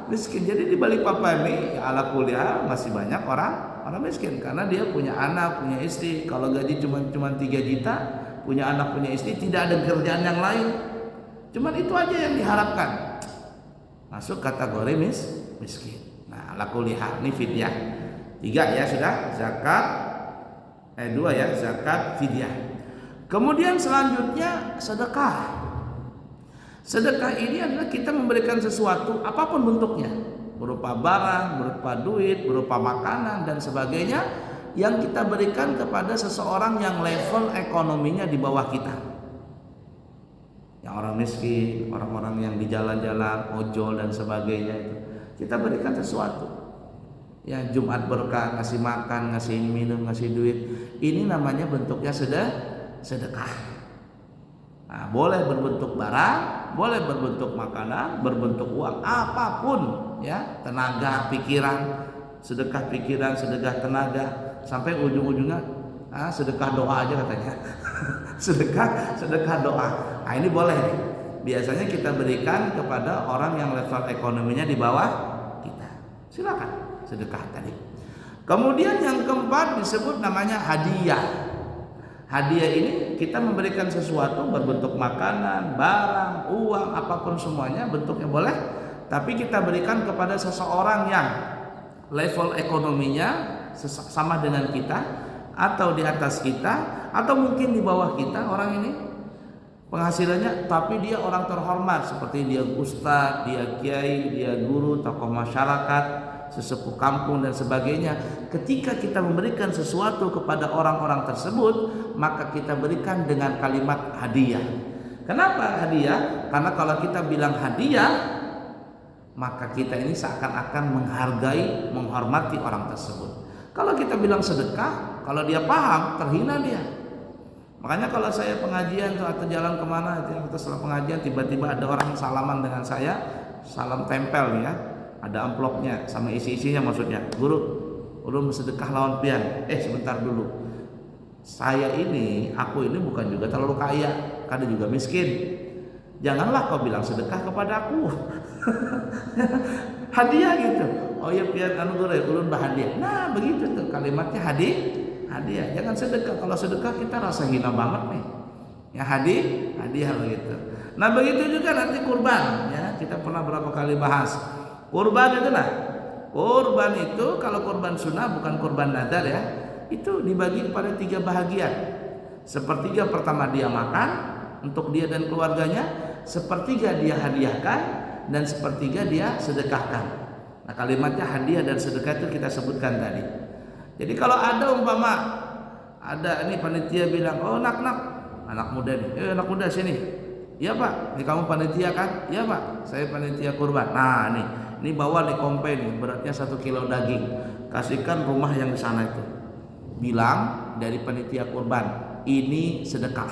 miskin. Jadi di Balikpapan ini ya ala kuliah masih banyak orang miskin karena dia punya anak, punya istri. Kalau gaji cuma 3 juta, punya anak, punya istri, tidak ada kerjaan yang lain. Cuman itu aja yang diharapkan, masuk kategori miskin. Nah, ala kuliah ini fidyah. 3 ya sudah, zakat. 2 ya, zakat, fidyah. Kemudian selanjutnya sedekah. Sedekah ini adalah kita memberikan sesuatu apapun bentuknya, berupa barang, berupa duit, berupa makanan dan sebagainya, yang kita berikan kepada seseorang yang level ekonominya di bawah kita. Yang orang miskin, orang-orang yang di jalan-jalan, ojol dan sebagainya itu, kita berikan sesuatu. Ya, Jumat berkah, ngasih makan, ngasih minum, ngasih duit. Ini namanya bentuknya sedekah. Nah, boleh berbentuk barang, boleh berbentuk makanan, berbentuk uang, apapun ya, tenaga, pikiran, sedekah pikiran, sedekah tenaga, sampai ujung-ujungnya sedekah doa aja katanya. sedekah doa. Nah, ini boleh nih. Biasanya kita berikan kepada orang yang level ekonominya di bawah kita. Silakan sedekah tadi. Kemudian yang keempat disebut namanya hadiah. Hadiah ini kita memberikan sesuatu berbentuk makanan, barang, uang, apapun semuanya bentuknya boleh, tapi kita berikan kepada seseorang yang level ekonominya sama dengan kita atau di atas kita atau mungkin di bawah kita. Orang ini penghasilannya tapi dia orang terhormat, seperti dia ustadz, dia kiai, dia guru, tokoh masyarakat, sesepuh kampung dan sebagainya. Ketika kita memberikan sesuatu kepada orang-orang tersebut, maka kita berikan dengan kalimat hadiah. Kenapa hadiah? Karena kalau kita bilang hadiah, maka kita ini seakan-akan menghargai, menghormati orang tersebut. Kalau kita bilang sedekah, kalau dia paham, terhina dia. Makanya kalau saya pengajian atau jalan kemana atau setelah pengajian tiba-tiba ada orang salaman dengan saya, salam tempel ya, ada amplopnya sama isi-isinya, maksudnya guru sedekah lawan pian. Sebentar dulu, aku ini bukan juga terlalu kaya, kadang juga miskin. Janganlah kau bilang sedekah kepada aku. Hadiah gitu. Oh ya pian anu guru ulun bahadiah. Nah begitu tuh kalimatnya hadiah. Jangan sedekah. Kalau sedekah kita rasa hina banget nih. Ya hadiah begitu. Nah begitu juga nanti kurban ya. Kita pernah berapa kali bahas. Kurban itu kurban itu kalau kurban sunnah bukan kurban nadar ya, itu dibagi kepada 3 bahagian. Sepertiga pertama dia makan untuk dia dan keluarganya, sepertiga dia hadiahkan, dan sepertiga dia sedekahkan. Nah kalimatnya hadiah dan sedekah itu kita sebutkan tadi. Jadi kalau ada umpama ada ini panitia bilang, oh anak muda nih, anak muda sini. Iya pak, ini kamu panitia kan? Iya pak, saya panitia kurban. Nah ini bawa nih kompe nih, beratnya 1 kilo daging. Kasihkan rumah yang di sana itu. Bilang dari panitia kurban, ini sedekah.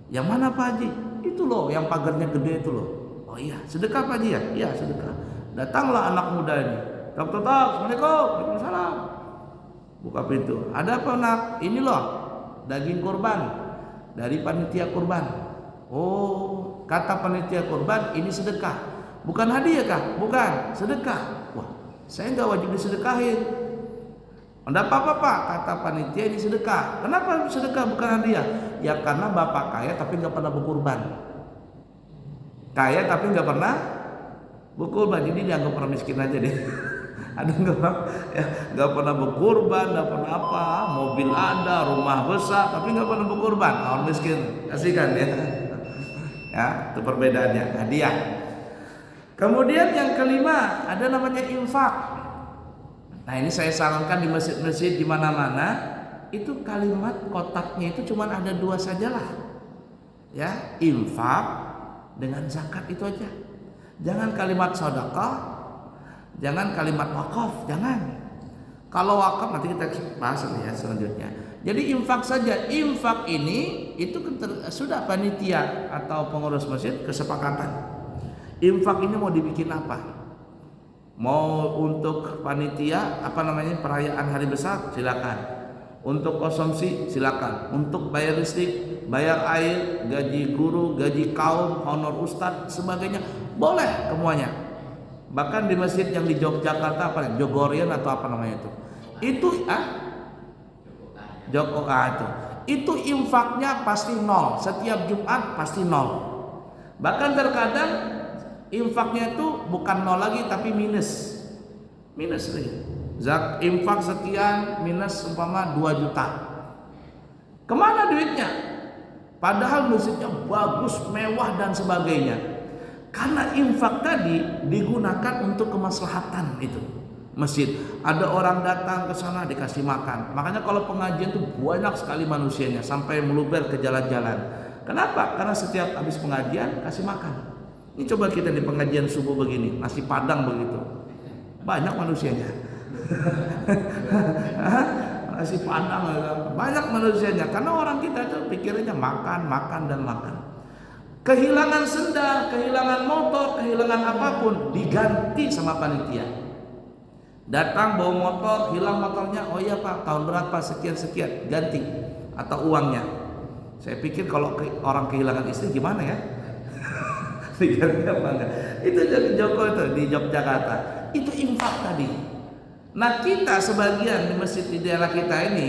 Yang mana Pak Haji? Itu loh, yang pagarnya gede itu loh. Oh iya, sedekah Pak Haji ya? Iya sedekah. Datanglah anak muda ini. Tok, Assalamualaikum, Waalaikumsalam. Buka pintu. Ada apa nak? Ini loh, daging kurban dari panitia kurban. Oh, Kata panitia kurban, ini sedekah. Bukan hadiah kah? Bukan, sedekah. Wah, saya nggak wajib disedekahin. Enggak apa-apa Pak, kata panitia ini sedekah. Kenapa sedekah bukan hadiah? Ya karena bapak kaya tapi nggak pernah berkurban. Kaya tapi nggak pernah berkurban, jadi dianggap orang miskin aja deh. Ada nggak pernah berkurban, nggak pernah apa, mobil ada, rumah besar, tapi nggak pernah berkurban, orang miskin, kasihkan ya. Ya, itu perbedaannya, hadiah. Kemudian yang kelima ada namanya infak. Nah ini saya sarankan di masjid-masjid di mana-mana itu kalimat kotaknya itu cuma ada 2 sajalah, ya, infak dengan zakat itu aja. Jangan kalimat sedekah, jangan kalimat wakaf, jangan. Kalau wakaf nanti kita bahas ya selanjutnya. Jadi infak saja. Infak ini itu sudah panitia atau pengurus masjid kesepakatan. Infak ini mau dibikin apa? Mau untuk panitia perayaan hari besar silakan. Untuk konsumsi silakan. Untuk bayar listrik, bayar air, gaji guru, gaji kaum, honor ustadz, sebagainya boleh semuanya. Bahkan di masjid yang di Yogyakarta Jogorian atau apa namanya itu itu infaknya pasti 0. Setiap Jumat pasti 0. Bahkan terkadang infaknya itu bukan 0 lagi tapi minus lagi. Infak sekian minus umpama 2 juta. Kemana duitnya? Padahal masjidnya bagus, mewah dan sebagainya. Karena infak tadi digunakan untuk kemaslahatan itu masjid. Ada orang datang ke sana dikasih makan. Makanya kalau pengajian itu banyak sekali manusianya sampai meluber ke jalan-jalan. Kenapa? Karena setiap habis pengajian kasih makan. Ini coba kita di pengajian subuh begini, nasi padang begitu. Banyak manusianya. Nasi padang banyak manusianya karena orang kita itu pikirannya makan dan makan. Kehilangan sendal, kehilangan motor, kehilangan apapun diganti sama panitia. Datang bawa motor, hilang motornya, oh iya Pak, tahun berapa sekian ganti atau uangnya. Saya pikir kalau orang kehilangan istri gimana ya? Diganti apa enggak? Itu jadi Joko itu di Yogyakarta. Itu infak tadi. Nah kita sebagian di masjid di daerah kita ini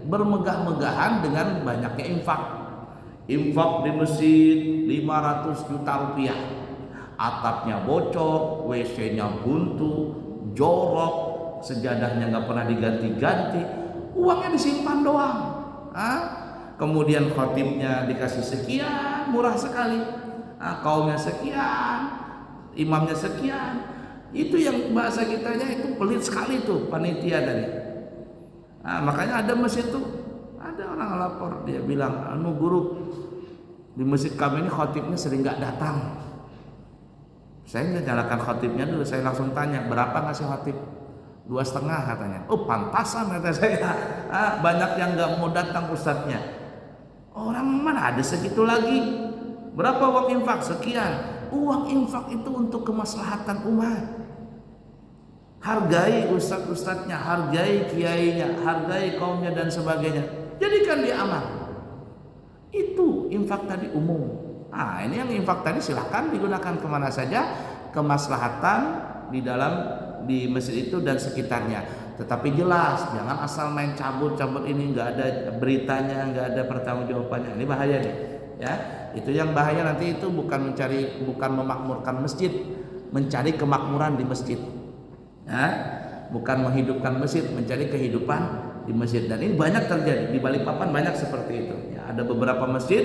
bermegah-megahan dengan banyaknya infak. Infak di masjid 500 juta rupiah. Atapnya bocor, WC-nya buntu, jorok, sejadahnya nggak pernah diganti-ganti, uangnya disimpan doang. Kemudian khotibnya dikasih sekian, murah sekali. Kaumnya sekian, imamnya sekian. Itu yang bahasa kitanya itu pelit sekali tuh panitia tadi. Makanya ada masjid tuh, ada orang lapor, dia bilang, guru di masjid kami ini khotibnya sering nggak datang. Saya nggak nyalakan khotibnya dulu, saya langsung tanya berapa ngasih khotib? 2,5 katanya. Oh pantasan kata saya. Banyak yang nggak mau datang ustadznya. Orang mana ada segitu lagi? Berapa uang infak? Sekian. Uang infak itu untuk kemaslahatan umat. Hargai ustadz-ustadznya, hargai kiainya, hargai kaumnya dan sebagainya. Jadikan dia aman. Itu infak tadi umum. Ini yang infak tadi silakan digunakan kemana saja, kemaslahatan di masjid itu dan sekitarnya. Tetapi jelas, jangan asal main cabut-cabut ini, nggak ada beritanya, nggak ada pertanggungjawabannya. Ini bahaya nih, ya. Itu yang bahaya nanti itu bukan memakmurkan masjid, mencari kemakmuran di masjid. Ya, bukan menghidupkan masjid, mencari kehidupan di masjid. Dan ini banyak terjadi di Balikpapan, banyak seperti itu. Ya, ada beberapa masjid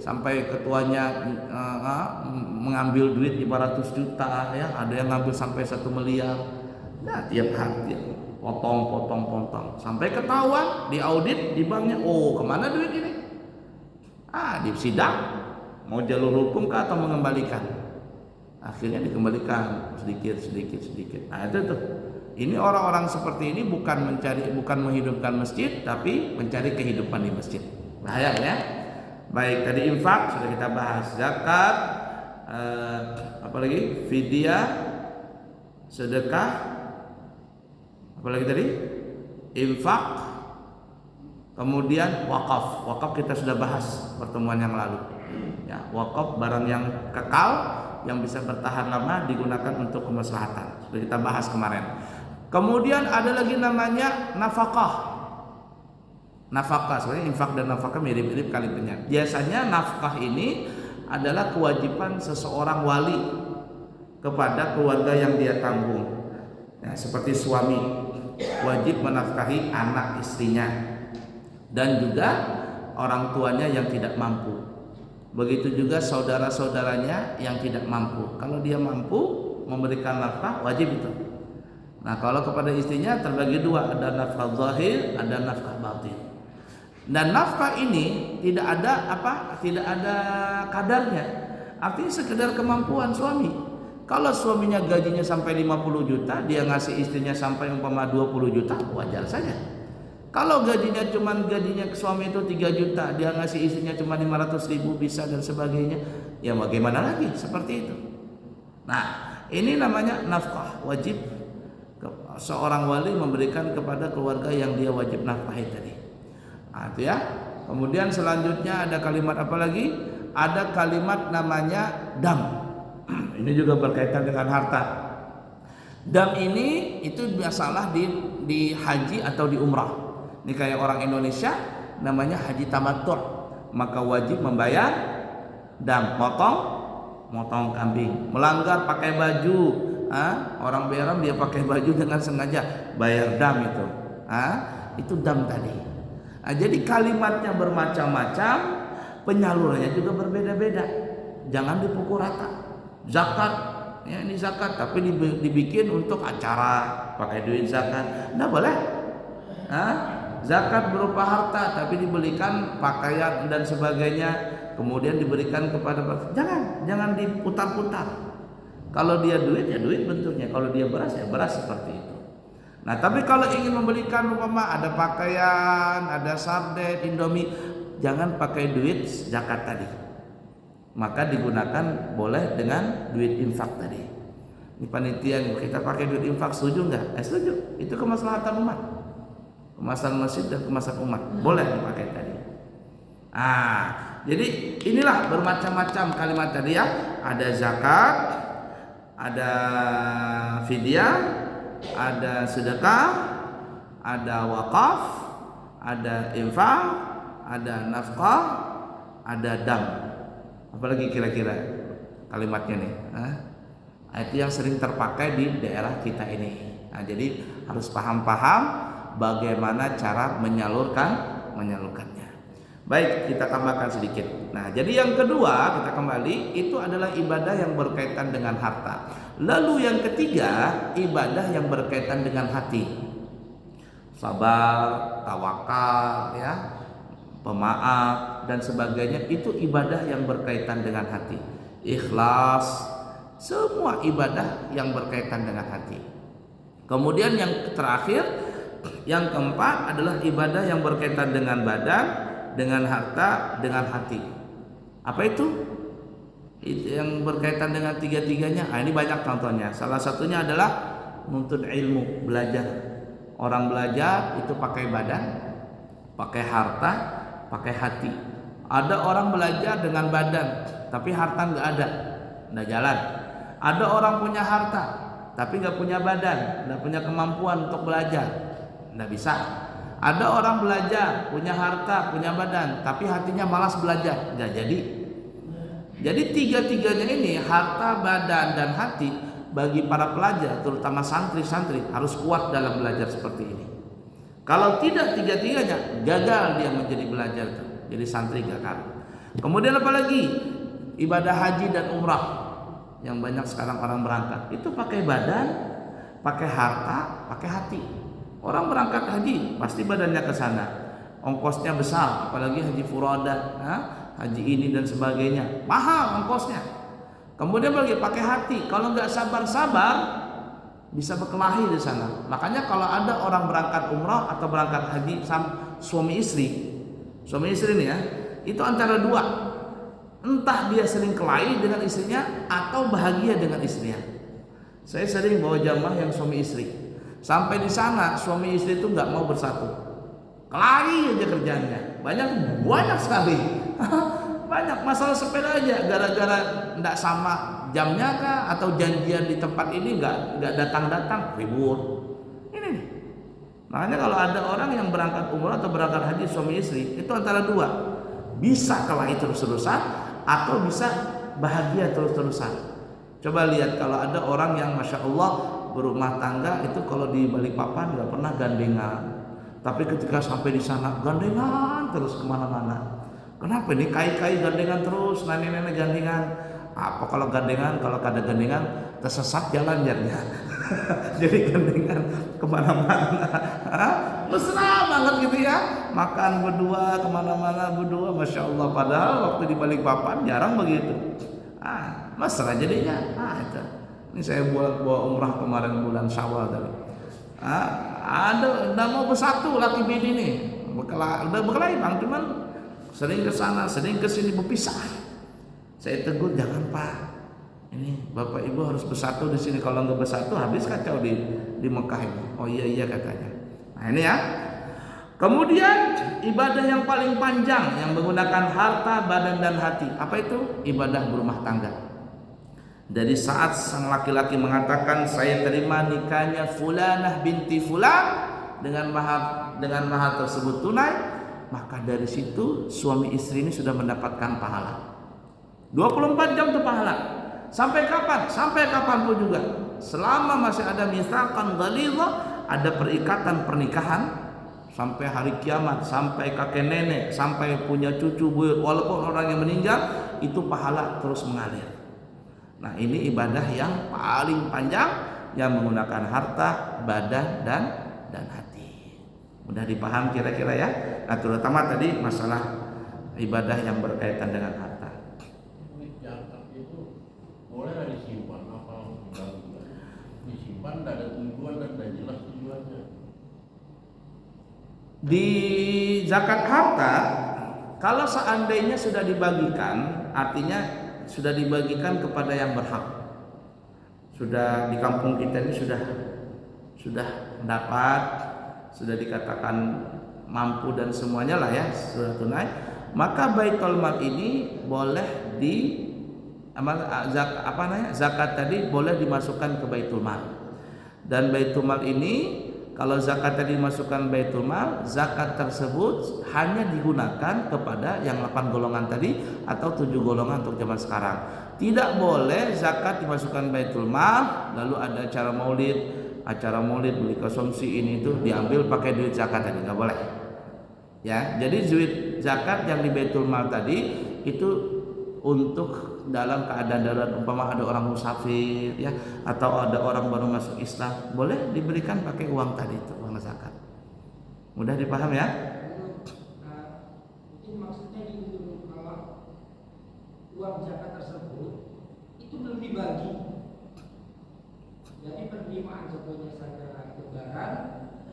sampai ketuanya mengambil duit 500 juta, ya, ada yang ngambil sampai 1 miliar. Nah, tiap hari potong sampai ketahuan, diaudit di banknya, oh kemana duit ini? Di sidang mau jalur hukum kah atau mengembalikan? Akhirnya dikembalikan sedikit. Nah itu tuh. Ini orang-orang seperti ini bukan menghidupkan masjid, tapi mencari kehidupan di masjid. Bahaya ya. Baik, tadi infak sudah kita bahas, zakat, apalagi fidyah, sedekah, apalagi tadi infak, Kemudian wakaf. Wakaf kita sudah bahas pertemuan yang lalu. Ya, wakaf barang yang kekal yang bisa bertahan lama digunakan untuk kemaslahatan. Sudah kita bahas kemarin. Kemudian ada lagi namanya nafkah. Nafkah sebenarnya infak dan nafkah mirip-mirip kalimatnya. Biasanya nafkah ini adalah kewajiban seseorang wali kepada keluarga yang dia tanggung. Ya, seperti suami wajib menafkahi anak istrinya dan juga orang tuanya yang tidak mampu. Begitu juga saudara-saudaranya yang tidak mampu. Kalau dia mampu memberikan nafkah, wajib itu. Nah, kalau kepada istrinya terbagi dua, ada nafkah zahir, ada nafkah batin. Dan nafkah ini tidak ada kadarnya. Artinya sekedar kemampuan suami. Kalau suaminya gajinya sampai 50 juta, dia ngasih istrinya sampai umpama 20 juta, wajar saja. Kalau gajinya ke suami itu 3 juta, dia ngasih istrinya cuma 500 ribu bisa dan sebagainya, ya bagaimana lagi seperti itu. Nah, ini namanya nafkah wajib. Seorang wali memberikan kepada keluarga yang dia wajib nafkahi tadi. Nah, itu ya. Kemudian selanjutnya ada kalimat apa lagi? Ada kalimat namanya dam. Ini juga berkaitan dengan harta. Dam ini itu biasalah di haji atau di umrah. Ini kayak orang Indonesia namanya haji tamattu', maka wajib membayar dam, motong kambing. Melanggar pakai baju, orang Beram dia pakai baju dengan sengaja, bayar dam itu. Itu dam tadi. Jadi kalimatnya bermacam-macam, penyalurannya juga berbeda-beda. Jangan dipukul rata. Zakat, ya ini zakat, tapi dibikin untuk acara, pakai duit zakat, nggak boleh. Zakat berupa harta, tapi dibelikan pakaian dan sebagainya, kemudian diberikan kepada, jangan diputar-putar. Kalau dia duit, ya duit bentuknya. Kalau dia beras, ya beras seperti itu. Nah, tapi kalau ingin membelikan umpama ada pakaian, ada sarden, indomie, jangan pakai duit zakat tadi. Maka digunakan boleh dengan duit infak tadi. Ini panitia kita pakai duit infak, setuju nggak? Setuju. Itu kemaslahatan umat, kemaslahatan masjid dan kemaslahatan umat, boleh dipakai tadi. Jadi inilah bermacam-macam kalimat tadi ya. Ada zakat, ada fidyah, ada sedekah, ada wakaf, ada infak, ada nafkah, ada dam. Apalagi kira-kira kalimatnya nih? Itu yang sering terpakai di daerah kita ini. Jadi harus paham-paham bagaimana cara menyalurkannya. Baik, kita tambahkan sedikit. Nah, jadi yang kedua kita kembali itu adalah ibadah yang berkaitan dengan harta. Lalu yang ketiga, ibadah yang berkaitan dengan hati. Sabar, tawakal, ya, pemaaf dan sebagainya, itu ibadah yang berkaitan dengan hati. Ikhlas, semua ibadah yang berkaitan dengan hati. Kemudian yang terakhir, yang keempat adalah ibadah yang berkaitan dengan badan, dengan harta, dengan hati. Apa itu? Yang berkaitan dengan tiga-tiganya. Ini banyak contohnya. Salah satunya adalah menuntut ilmu, belajar. Orang belajar itu pakai badan, pakai harta, pakai hati. Ada orang belajar dengan badan, tapi harta nggak nggak jalan. Ada orang punya harta, tapi nggak punya badan, nggak punya kemampuan untuk belajar, nggak bisa. Ada orang belajar, punya harta, punya badan, tapi hatinya malas belajar, nggak jadi. Jadi tiga-tiganya ini, harta, badan, dan hati, bagi para pelajar, terutama santri-santri, harus kuat dalam belajar seperti ini. Kalau tidak tiga-tiganya, gagal dia menjadi belajar, jadi santri gagal. Kemudian apa lagi? Ibadah haji dan umrah yang banyak sekarang orang berangkat, itu pakai badan, pakai harta, pakai hati. Orang berangkat haji pasti badannya ke sana, ongkosnya besar, apalagi haji furoda, haji ini dan sebagainya, mahal ongkosnya. Kemudian lagi pakai hati, kalau nggak sabar-sabar bisa berkelahi di sana. Makanya kalau ada orang berangkat umrah atau berangkat haji suami istri nih ya, itu antara dua, entah dia sering kelahi dengan istrinya atau bahagia dengan istrinya. Saya sering bawa jamaah yang suami istri. Sampai di sana suami istri itu nggak mau bersatu. kelahi aja kerjanya. Banyak sekali. Banyak masalah sepeda aja, gara-gara tidak sama jamnya kah, atau janjian di tempat ini nggak datang ribut. Ini nih. Makanya kalau ada orang yang berangkat umrah atau berangkat haji suami istri, itu antara dua, bisa kelahi terus-terusan atau bisa bahagia terus-terusan. Coba lihat kalau ada orang yang masya Allah berumah tangga itu, kalau di Balikpapan nggak pernah gandengan, tapi ketika sampai di sana gandengan terus kemana-mana. Kenapa ini kai-kai gandengan terus, nenek-nenek gandengan? Apa kalau gandengan, kalau kada gandengan tersesat jalannya. Jadi gandengan kemana-mana, mesra banget gitu ya, makan berdua, kemana-mana berdua, masya Allah. Padahal waktu di Balikpapan jarang begitu. Mesra jadinya. Itu. Ini saya bawa umrah kemarin bulan Syawal tadi. Ada udah mau bersatu laki bini nih, udah berkelahi bang, cuman sering ke sana, sering ke sini berpisah. Saya tegur, jangan Pak. Ini Bapak Ibu harus bersatu di sini. Kalau nggak bersatu habis kacau di Mekah ini. Oh iya katanya. Nah ini ya. Kemudian ibadah yang paling panjang yang menggunakan harta, badan dan hati. Apa itu? Ibadah berumah tangga. Dari saat sang laki-laki mengatakan saya terima nikahnya Fulanah binti Fulan dengan mahar tersebut tunai, maka dari situ suami istri ini sudah mendapatkan pahala. 24 jam itu pahala. Sampai kapan? Sampai kapanpun juga. Selama masih ada mitsaqan ghalidha, ada perikatan pernikahan sampai hari kiamat, sampai kakek nenek, sampai punya cucu buyut, walaupun orang yang meninggal, itu pahala terus mengalir. Nah, ini ibadah yang paling panjang yang menggunakan harta, badan dan hati. Mudah dipaham kira-kira ya. Nah, terutama tadi masalah ibadah yang berkaitan dengan harta. Boleh disimpan apa disimpan, tidak ada tujuan dan tidak jelas tujuannya. Di zakat harta, kalau seandainya sudah dibagikan, artinya sudah dibagikan kepada yang berhak. Sudah di kampung kita ini sudah dapat, sudah dikatakan mampu dan semuanya lah ya, sudah tunai, maka Baitul Mal ini boleh zakat tadi boleh dimasukkan ke Baitul Mal. Dan Baitul Mal ini kalau zakat tadi dimasukkan Baitul Mal, zakat tersebut hanya digunakan kepada yang 8 golongan tadi atau 7 golongan untuk zaman sekarang. Tidak boleh zakat dimasukkan Baitul Mal lalu ada acara maulid beli konsumsi ini itu diambil pakai duit zakat tadi, nggak boleh. Ya, jadi duit zakat yang di Baitul Mal tadi itu untuk dalam keadaan darurat, umpama ada orang musafir ya, atau ada orang baru masuk Islam, boleh diberikan pakai uang tadi itu, uang zakat. Mudah dipaham ya? Mungkin maksudnya itu kalau uang zakat tersebut itu belum dibagi. Jadi penerimaan contohnya zakat lebaran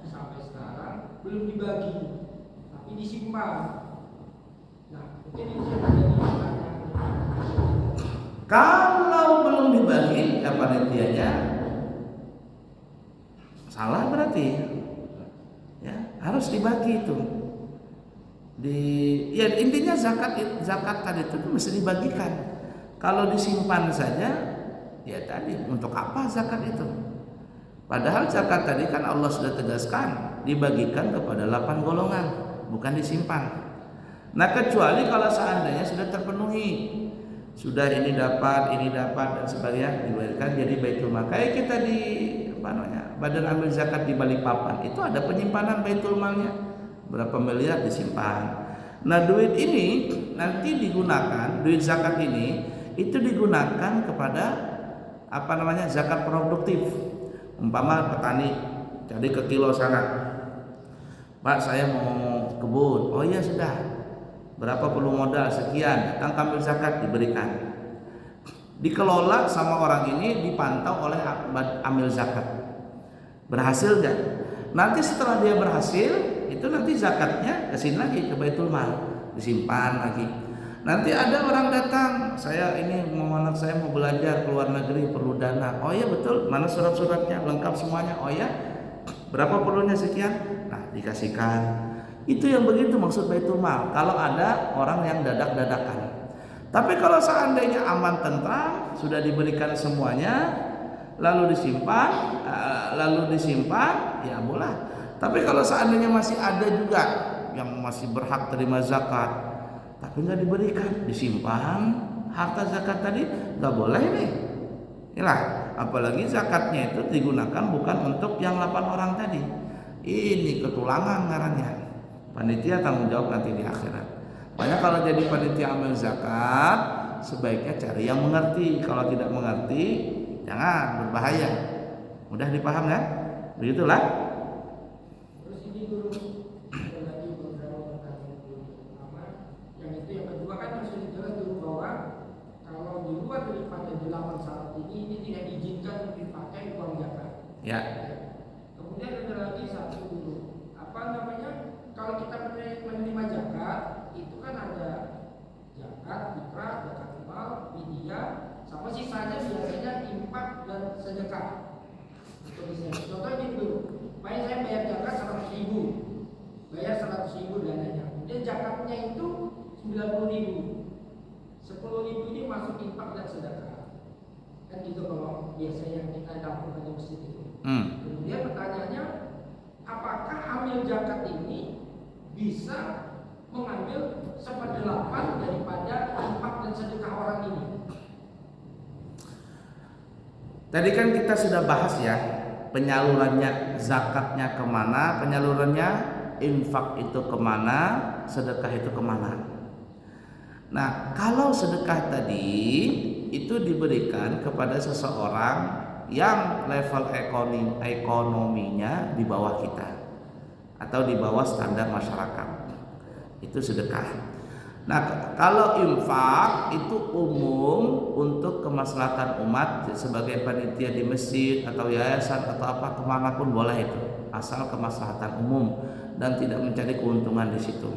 sampai sekarang belum dibagi, tapi disimpan. Nah, mungkin itu menjadi kalau belum dibagi ya panitianya salah berarti ya, harus dibagi itu. Ya intinya zakat tadi itu mesti dibagikan. Kalau disimpan saja ya tadi untuk apa zakat itu? Padahal zakat tadi kan Allah sudah tegaskan dibagikan kepada 8 golongan, bukan disimpan. Nah, kecuali kalau seandainya sudah terpenuhi, sudah ini dapat dan sebagainya, diberikan jadi Baitul Mal. Kayak kita di Badan Amil Zakat di Balikpapan itu ada penyimpanan Baitul Malnya, berapa miliar disimpan. Nah, duit ini nanti digunakan, duit zakat ini itu digunakan kepada zakat produktif. Umpama petani jadi ke kilo sana, Pak saya mau kebun, oh iya sudah, berapa perlu modal sekian, datang ambil zakat diberikan. Dikelola sama orang ini, dipantau oleh amil zakat. Berhasil enggak? Nanti setelah dia berhasil, itu nanti zakatnya kesini lagi ke Baitul Mal, disimpan lagi. Nanti ada orang datang, saya ini anak saya mau belajar ke luar negeri, perlu dana. Oh iya betul, mana surat-suratnya lengkap semuanya. Oh iya, berapa perlunya sekian? Nah dikasihkan. Itu yang begitu maksud baitul mal. Kalau ada orang yang dadak-dadakan. Tapi kalau seandainya aman tentram, sudah diberikan semuanya, lalu disimpan, ya boleh. Tapi kalau seandainya masih ada juga yang masih berhak terima zakat, tapi nggak diberikan, disimpan harta zakat tadi, nggak boleh nih. Inilah, apalagi zakatnya itu digunakan bukan untuk yang 8 orang tadi. Ini ketulangan ngarannya. Panitia tanggung jawab nanti di akhirat. Makanya kalau jadi panitia amil zakat, sebaiknya cari yang mengerti. Kalau tidak mengerti, jangan, berbahaya. Mudah dipaham kan? Begitulah. Terus ini dulu ada lagi beberapa pertanyaan dulu. Pertama, yang itu yang kedua kan yang sudah jelas dulu bahwa kalau di luar daripada 8 syarat ini tidak diizinkan dipakai uang zakat. Ya. Kemudian ada lagi satu dulu, apa namanya? Kalau kita menerima zakat, itu kan ada zakat fitrah, zakat mal, fidyah, sama sisanya biasanya infak dan sedekah. Contoh ini dulu, saya bayar zakat 100.000, bayar 100.000 dananya. Kemudian zakatnya itu 90.000, 10.000 ini masuk infak dan sedekah. Kan gitu kalau biasa yang kita lakukan di masjid itu. Kemudian pertanyaannya, apakah amil zakat ini bisa mengambil 1/8 daripada infak dan sedekah orang ini? Tadi kan kita sudah bahas ya, penyalurannya, zakatnya kemana, penyalurannya infak itu kemana, sedekah itu kemana. Nah, kalau sedekah tadi itu diberikan kepada seseorang yang level ekonominya di bawah kita atau di bawah standar masyarakat, itu sedekah. Nah, kalau infak itu umum untuk kemaslahatan umat, sebagai panitia di masjid atau yayasan atau apa, kemanapun boleh itu, asal kemaslahatan umum dan tidak mencari keuntungan di situ.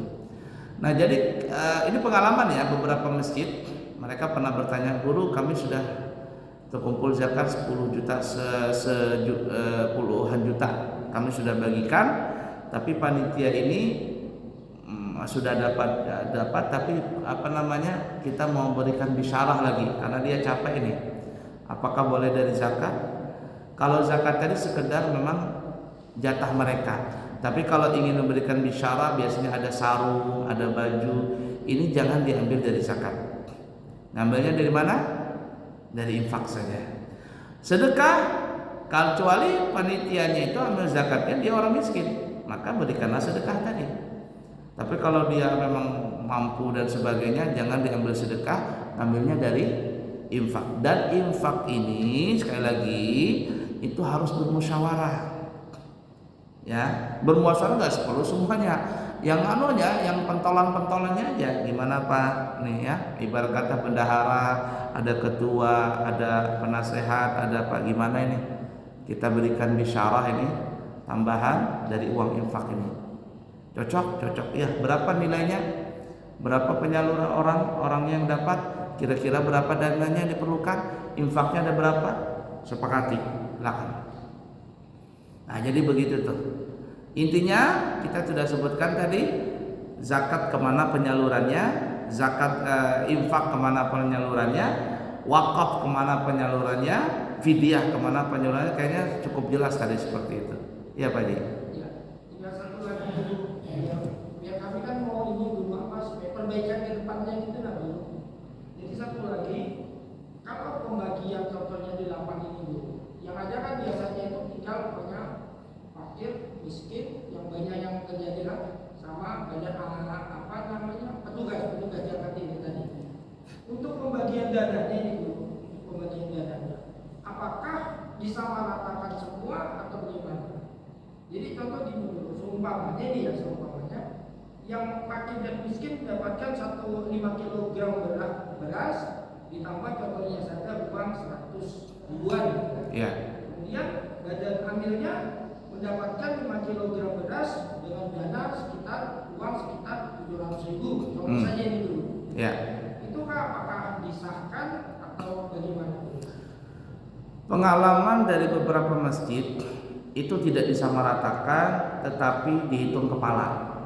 Nah, jadi ini pengalaman ya, beberapa masjid mereka pernah bertanya, guru kami sudah terkumpul zakat 10 juta, puluhan juta kami sudah bagikan, tapi panitia ini sudah dapat tapi apa namanya, kita mau berikan bisyarah lagi karena dia capek ini, apakah boleh dari zakat? Kalau zakat tadi sekedar memang jatah mereka, tapi kalau ingin memberikan bisyarah biasanya ada sarung, ada baju, ini jangan diambil dari zakat. Ngambilnya dari mana? Dari infak saja. Sedekah, kecuali panitianya itu ambil zakatnya dia orang miskin, maka berikanlah sedekah tadi. Tapi kalau dia memang mampu dan sebagainya, jangan diambil sedekah, ambilnya dari infak. Dan infak ini sekali lagi itu harus bermusyawarah. Ya, bermusyawarah nggak perlu semuanya. Yang anunya, yang pentolan-pentolannya aja. Gimana Pak? Nih ya, ibarat kata bendahara, ada ketua, ada penasehat, ada Pak gimana ini? Kita berikan bisyarah ini tambahan dari uang infak ini. Cocok, ya. Berapa nilainya? Berapa penyaluran orang yang dapat? Kira-kira berapa dananya yang diperlukan? Infaknya ada berapa? Sepakati, silakan. Nah, jadi begitu tuh. Intinya kita sudah sebutkan tadi, zakat kemana penyalurannya, zakat infak kemana penyalurannya, wakaf kemana penyalurannya, fidyah kemana penyalurannya. Kayaknya cukup jelas tadi seperti itu. Iya Pak Ji. Perbaikan ke depannya itu nanti. Jadi satu lagi, kalau pembagian contohnya di 8 ini dulu, yang ada kan biasanya itu tinggal punya fakir, miskin, yang banyak yang terjadi kan, sama banyak anak apa namanya petugas zakat ini tadi. Untuk pembagian dananya ini dulu, pembagian dananya, apakah disamaratakan semua atau bagaimana? Jadi contoh di dulu, seumpamanya ini ya seumpamanya. Yang fakir dan miskin mendapatkan 5 kg beras, ditambah contohnya saja uang 100 ribuan. Ya. Kemudian badan amilnya mendapatkan 5 kg beras dengan dana uang sekitar 700.000. Contoh saja ini dulu. Ya. Itu apakah disahkan atau bagaimana? Pengalaman dari beberapa masjid itu tidak disamaratakan, tetapi dihitung kepala.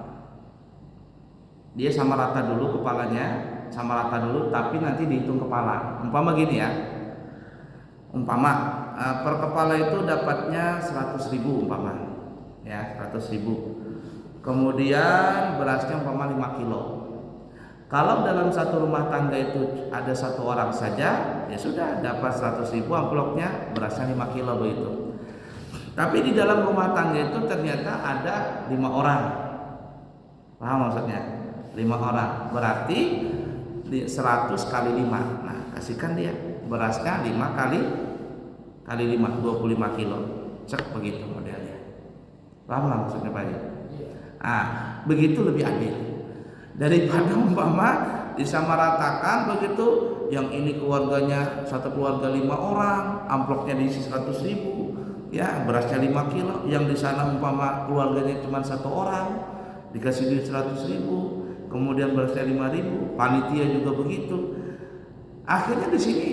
Dia sama rata dulu kepalanya, sama rata dulu, tapi nanti dihitung kepala. Umpama gini ya, umpama per kepala itu dapatnya 100.000 umpama, ya 100.000. Kemudian berasnya umpama 5 kilo. Kalau dalam satu rumah tangga itu ada satu orang saja, ya sudah dapat 100.000 amplopnya, berasnya 5 kilo begitu. Tapi di dalam rumah tangga itu ternyata ada 5 orang. Paham maksudnya? 5 orang. Berarti 100 kali 5. Nah, kasihkan dia berasnya 5 kali 5, 25 kilo. Cek begitu modelnya. Paham lah maksudnya Pak? Ah, begitu lebih adil. Daripada umpama disamaratakan begitu, yang ini keluarganya satu keluarga 5 orang, amplopnya diisi 100.000, ya berasnya 5 kilo. Yang di sana umpama keluarganya cuma 1 orang, dikasih duit 100.000, kemudian berasnya 5.000, panitia juga begitu. Akhirnya di sini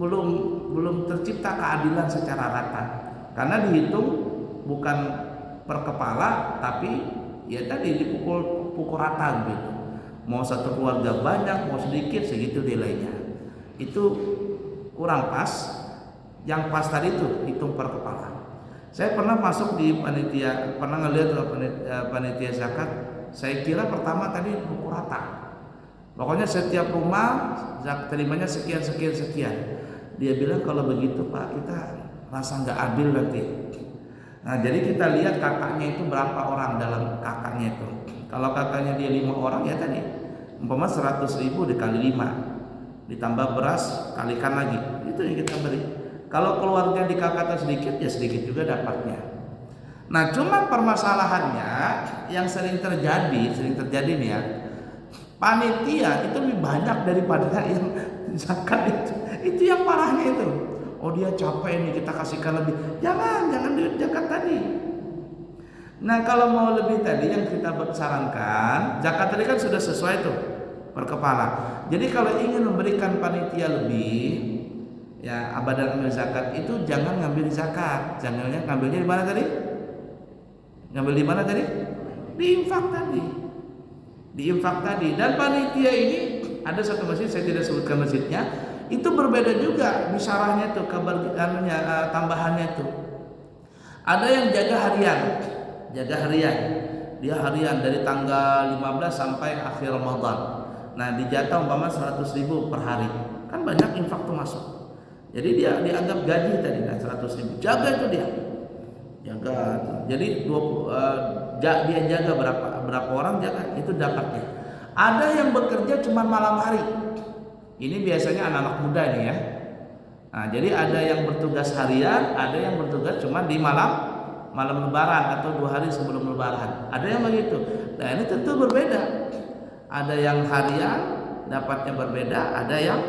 belum tercipta keadilan secara rata, karena dihitung bukan per kepala, tapi ya tadi dipukul rata gitu. Mau satu keluarga banyak, mau sedikit, segitu nilainya. Itu kurang pas. Yang pas tadi itu hitung per kepala. Saya pernah masuk di panitia, pernah ngelihat panitia zakat. Saya kira pertama tadi pukul rata. Pokoknya setiap rumah terimanya sekian. Dia bilang kalau begitu Pak, kita rasa nggak adil nanti. Nah, jadi kita lihat kakaknya itu berapa orang dalam kakaknya itu. Kalau kakaknya dia 5 orang ya tadi, umpama 100.000 dikali 5, ditambah beras kalikan lagi, itu yang kita beri. Kalau keluarga di kakaknya sedikit, ya sedikit juga dapatnya. Nah, cuma permasalahannya yang sering terjadi nih ya, panitia itu lebih banyak daripada yang zakat itu. Itu yang parahnya itu. Oh dia capek nih, kita kasihkan lebih. Jangan duit zakat tadi. Nah kalau mau lebih tadi yang kita sarankan, zakat tadi kan sudah sesuai tuh per kepala. Jadi kalau ingin memberikan panitia lebih, ya abadan amil zakat itu jangan ngambil zakat. Ngambilnya di mana tadi? Ngambil di mana tadi? Di infak tadi. Dan panitia ini ada satu masjid, saya tidak sebutkan masjidnya, itu berbeda juga misalnya tuh tambahannya tuh. Ada yang jaga harian. Dia harian dari tanggal 15 sampai akhir Ramadan. Nah, dijatah umpama 100.000 per hari. Kan banyak infak tuh masuk. Jadi dia dianggap gaji tadi 100.000. Jaga itu dia. Jaga. Jadi dia jaga berapa orang jaga, itu dapatnya. Ada yang bekerja cuma malam hari. Ini biasanya anak-anak muda nih ya. Nah, jadi ada yang bertugas harian, ada yang bertugas cuma di malam lebaran atau 2 hari sebelum lebaran. Ada yang begitu. Nah, ini tentu berbeda. Ada yang harian dapatnya berbeda, ada yang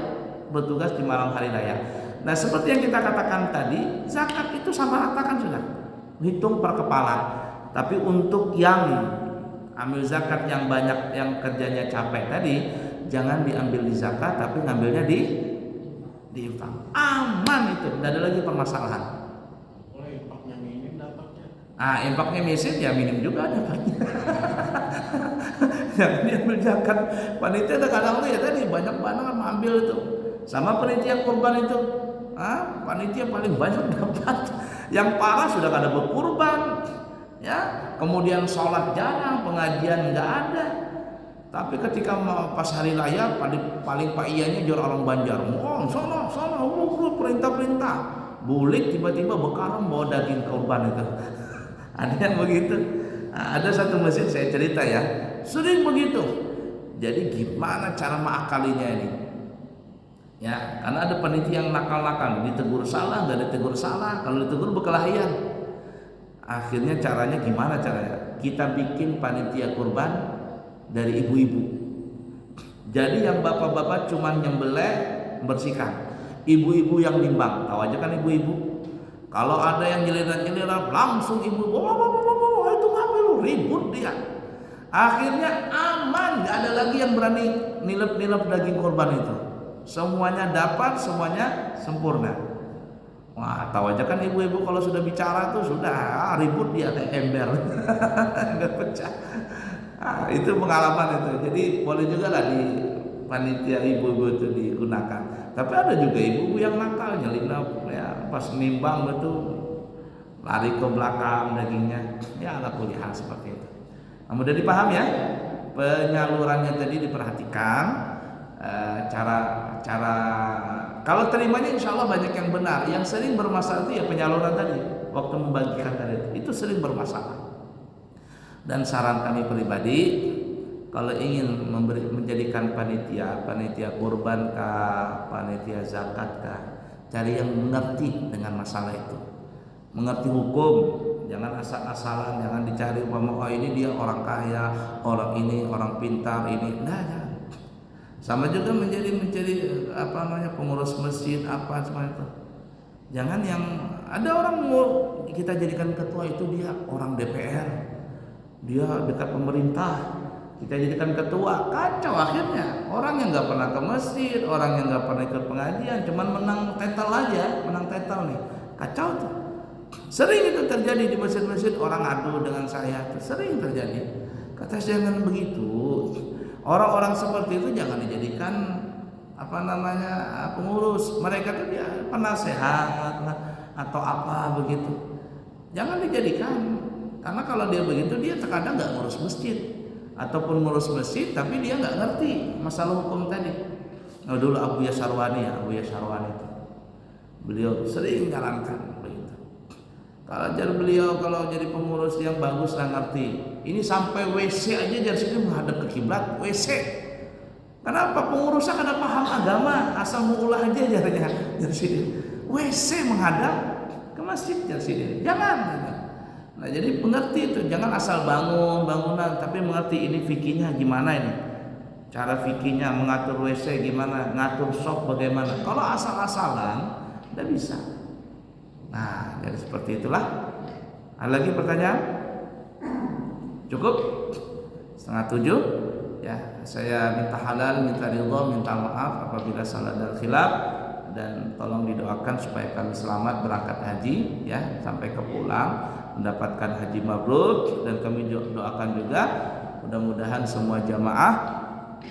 bertugas di malam hari raya. Nah, seperti yang kita katakan tadi, zakat itu sama ratakan sudah. Hitung per kepala. Tapi untuk yang ambil zakat yang banyak, yang kerjanya capek tadi, jangan diambil di zakat, tapi ngambilnya di infak. Aman itu, tidak ada lagi permasalahan. Kalau infaknya minim dapatnya. Infaknya minim ya minim juga dapatnya. Yang diambil zakat panitia kadang ya tadi banyak banget ambil itu. Sama panitia kurban itu, panitia paling banyak dapat. Yang parah sudah kada berkurban, ya. Kemudian sholat jarang, pengajian nggak ada. Tapi ketika pas hari raya paling Pak Iyanya jual orang Banjar. Sono, perintah. Bulik tiba-tiba bekaram bawa daging kurban itu. Ada yang begitu. Nah, ada satu masjid saya cerita ya, sering begitu. Jadi gimana cara mengakalinya ini? Ya, karena ada panitia yang nakal-nakal, ditegur salah, nggak ditegur salah. Kalau ditegur berkelahian. Akhirnya caranya gimana caranya? Kita bikin panitia kurban dari ibu-ibu. Jadi yang bapak-bapak cuma nyembelih, bersihkan. Ibu-ibu yang nimbang. Tahu aja kan ibu-ibu. Kalau ada yang nyelirat langsung ibu, itu ngapain lu, ribut dia. Akhirnya aman, nggak ada lagi yang berani nilep daging kurban itu. Semuanya dapat, semuanya sempurna. Wah, tahu aja kan ibu-ibu kalau sudah bicara tuh sudah ribut dia kayak ember. Enggak pecah. Itu pengalaman itu. Jadi boleh juga lah di panitia ibu-ibu itu digunakan. Tapi ada juga ibu-ibu yang nakal, nyelinap ya, pas nimbang itu lari ke belakang dagingnya. Ya ala kulli hal seperti itu. Nah, mudah dipaham ya. Penyalurannya tadi diperhatikan, cara kalau terimanya insya Allah banyak yang benar. Yang sering bermasalah itu ya penyaluran tadi, waktu membagikan tadi itu sering bermasalah. Dan saran kami pribadi, kalau ingin menjadikan panitia kurban kah, panitia zakat kah, cari yang mengerti dengan masalah itu, mengerti hukum. Jangan asal-asalan, jangan dicari oh ini dia orang kaya, orang ini orang pintar ini. Nah, jangan. Sama juga menjadi pengurus masjid apa semua itu. Jangan yang ada orang mau kita jadikan ketua itu dia orang DPR, dia dekat pemerintah, kita jadikan ketua, kacau akhirnya. Orang yang nggak pernah ke masjid, orang yang nggak pernah ikut pengajian, cuman menang title aja, menang title nih, kacau tuh. Sering itu terjadi di masjid-masjid, orang adu dengan saya, itu sering terjadi. Kata saya jangan begitu. Orang-orang seperti itu jangan dijadikan pengurus. Mereka tuh dia penasehat atau apa begitu. Jangan dijadikan. Karena kalau dia begitu dia terkadang nggak ngurus masjid, ataupun ngurus masjid tapi dia nggak ngerti masalah hukum tadi. Nah, dulu Abuya Sarwani itu, beliau sering jalankan begitu. Kalau jadi pengurus yang bagus lah ngerti. Ini sampai WC aja dari sini menghadap ke kiblat WC. Kenapa? Pengurusnya kada paham agama, asal mengulah aja jarinya dari sini. WC menghadap ke masjid dari sini. Jangan. Nah, jadi mengerti itu, jangan asal bangunan, tapi mengerti ini fikihnya gimana ini. Cara fikihnya mengatur WC gimana, ngatur shop bagaimana. Kalau asal-asalan tidak bisa. Nah, jadi seperti itulah. Ada lagi pertanyaan? Cukup? 6:30 ya. Saya minta halal, minta ridho, minta maaf apabila salah dan khilaf, dan tolong didoakan supaya kami selamat berangkat haji ya, sampai ke pulang mendapatkan haji mabrur. Dan kami doakan juga mudah-mudahan semua jamaah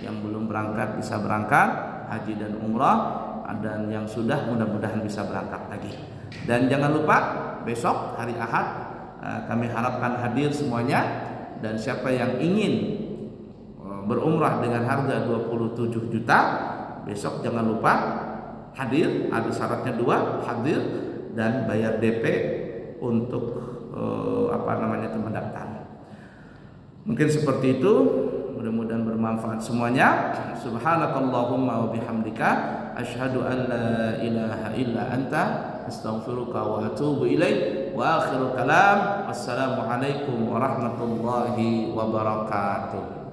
yang belum berangkat bisa berangkat haji dan umrah, dan yang sudah mudah-mudahan bisa berangkat lagi. Dan jangan lupa besok hari Ahad kami harapkan hadir semuanya. Dan siapa yang ingin berumrah dengan harga 27 juta, besok jangan lupa hadir. Ada syaratnya 2, hadir dan bayar DP untuk mendaftar. Mungkin seperti itu. Mudah-mudahan bermanfaat semuanya. Subhanakallahumma wa bihamdika asyhadu an la ilaha illa anta astaghfiruka wa atubu ilaik. Wa akhiru kalam, wassalamu alaikum warahmatullahi wabarakatuh.